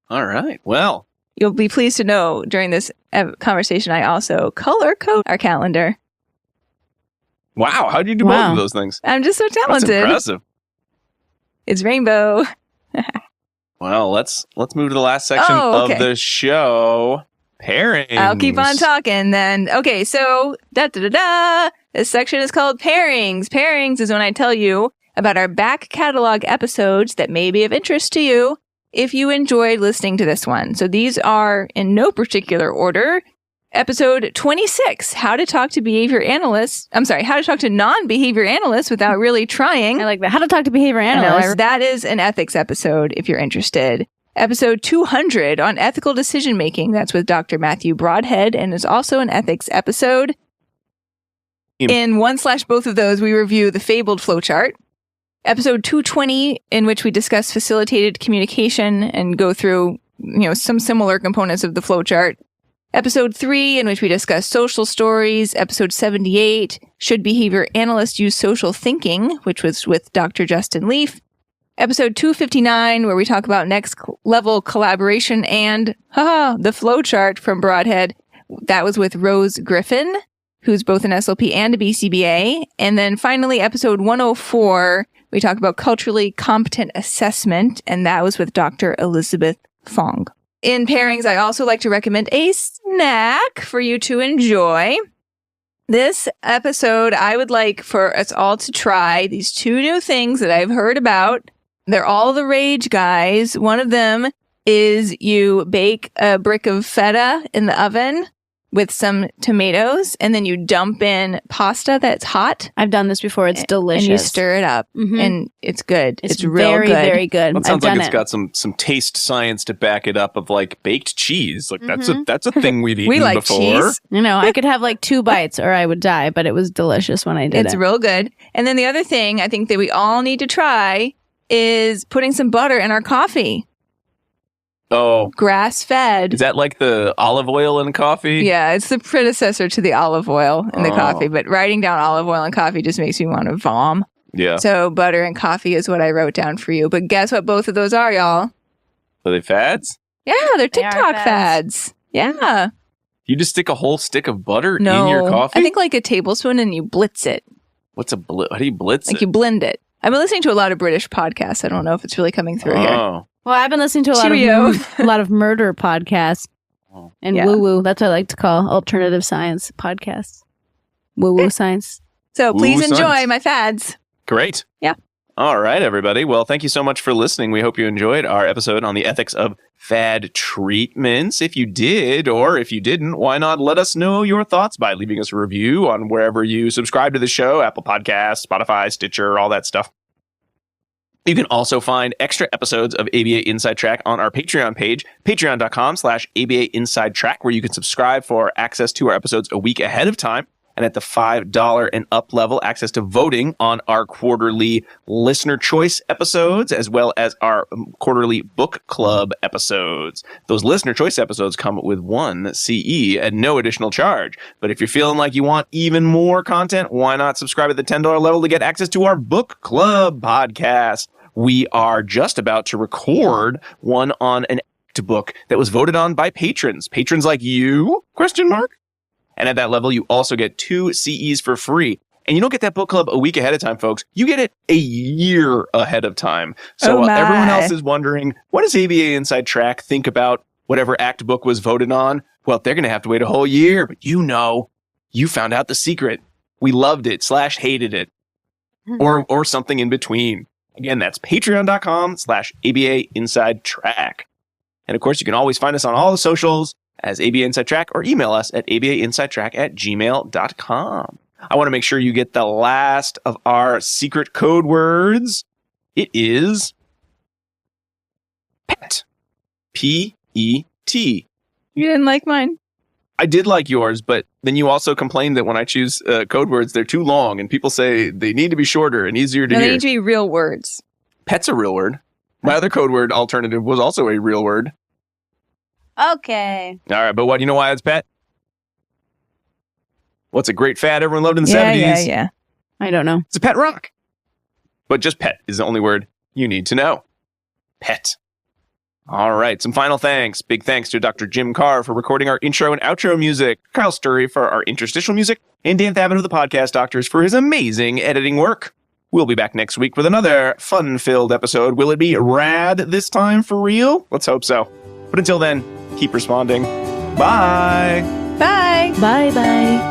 All right. Well, you'll be pleased to know during this conversation, I also color code our calendar. Wow. How do you do both of those things? I'm just so talented. That's impressive. It's rainbow. Well, let's move to the last section of the show. Pairings. I'll keep on talking then. Okay, so this section is called pairings. Pairings is when I tell you about our back catalog episodes that may be of interest to you if you enjoyed listening to this one. So these are in no particular order. Episode 26, how to talk to how to talk to non-behavior analysts without really trying. I like that. How to talk to behavior analysts. That is an ethics episode if you're interested. Episode 200 on ethical decision making. That's with Dr. Matthew Broadhead and is also an ethics episode. In one/both of those, we review the fabled flowchart. Episode 220, in which we discuss facilitated communication and go through, some similar components of the flowchart. Episode 3, in which we discuss social stories. Episode 78, should behavior analysts use social thinking, which was with Dr. Justin Leaf. Episode 259, where we talk about next level collaboration and the flowchart from Broadhead. That was with Rose Griffin, who's both an SLP and a BCBA. And then finally, episode 104, we talk about culturally competent assessment, and that was with Dr. Elizabeth Fong. In pairings, I also like to recommend a snack for you to enjoy. This episode, I would like for us all to try these two new things that I've heard about. They're all the rage, guys. One of them is you bake a brick of feta in the oven with some tomatoes, and then you dump in pasta that's hot. I've done this before. It's delicious. And you stir it up, and it's good. It's real very, good. very good. That sounds like it's got some taste science to back it up of like baked cheese. Like that's a thing we've eaten we like before. Cheese. I could have like 2 bites or I would die, but it was delicious when I did it. It's real good. And then the other thing I think that we all need to try is putting some butter in our coffee. Oh. Grass-fed. Is that like the olive oil in coffee? Yeah, it's the predecessor to the olive oil in the coffee. But writing down olive oil in coffee just makes me want to vom. Yeah. So butter and coffee is what I wrote down for you. But guess what both of those are, y'all? Are they fads? Yeah, they're TikTok fads. Yeah. You just stick a whole stick of butter in No, your coffee? I think like a tablespoon and you blitz it. What's how do you blitz it? Like you blend it. I've been listening to a lot of British podcasts. I don't know if it's really coming through here. Oh. Well, I've been listening to a lot of murder podcasts and woo-woo. That's what I like to call alternative science podcasts. Woo-woo science. So please Woo-woo enjoy science. my fads. Great. Yeah. All right, everybody. Well, thank you so much for listening. We hope you enjoyed our episode on the ethics of fad treatments. If you did, or if you didn't, why not let us know your thoughts by leaving us a review on wherever you subscribe to the show, Apple Podcasts, Spotify, Stitcher, all that stuff. You can also find extra episodes of ABA Inside Track on our Patreon page, patreon.com/ABA Inside Track, where you can subscribe for access to our episodes a week ahead of time. And at the $5 and up level, access to voting on our quarterly listener choice episodes, as well as our quarterly book club episodes. Those listener choice episodes come with 1 CE at no additional charge. But if you're feeling like you want even more content, why not subscribe at the $10 level to get access to our book club podcast? We are just about to record one on an ACT book that was voted on by patrons. Patrons like you? ? And at that level, you also get 2 CEs for free. And you don't get that book club a week ahead of time, folks. You get it a year ahead of time. So while everyone else is wondering, what does ABA Inside Track think about whatever ACT book was voted on? Well, they're going to have to wait a whole year. But you found out the secret. We loved it / hated it. Or something in between. Again, that's patreon.com/ABA Inside Track. And of course, you can always find us on all the socials as ABA Inside Track, or email us at abainsidetrack@gmail.com. I want to make sure you get the last of our secret code words. It is PET. P-E-T. You didn't like mine? I did like yours, but then you also complained that when I choose code words, they're too long, and people say they need to be shorter and easier to hear. They need to be real words. PET's a real word. My other code word alternative was also a real word. Okay. All right, but you know why it's pet? What's a great fad everyone loved in the 70s? Yeah. I don't know. It's a pet rock. But just pet is the only word you need to know. Pet. All right, some final thanks. Big thanks to Dr. Jim Carr for recording our intro and outro music, Kyle Sturry for our interstitial music, and Dan Thabin of the Podcast Doctors for his amazing editing work. We'll be back next week with another fun-filled episode. Will it be rad this time for real? Let's hope so. But until then, keep responding. Bye. Bye. Bye-bye.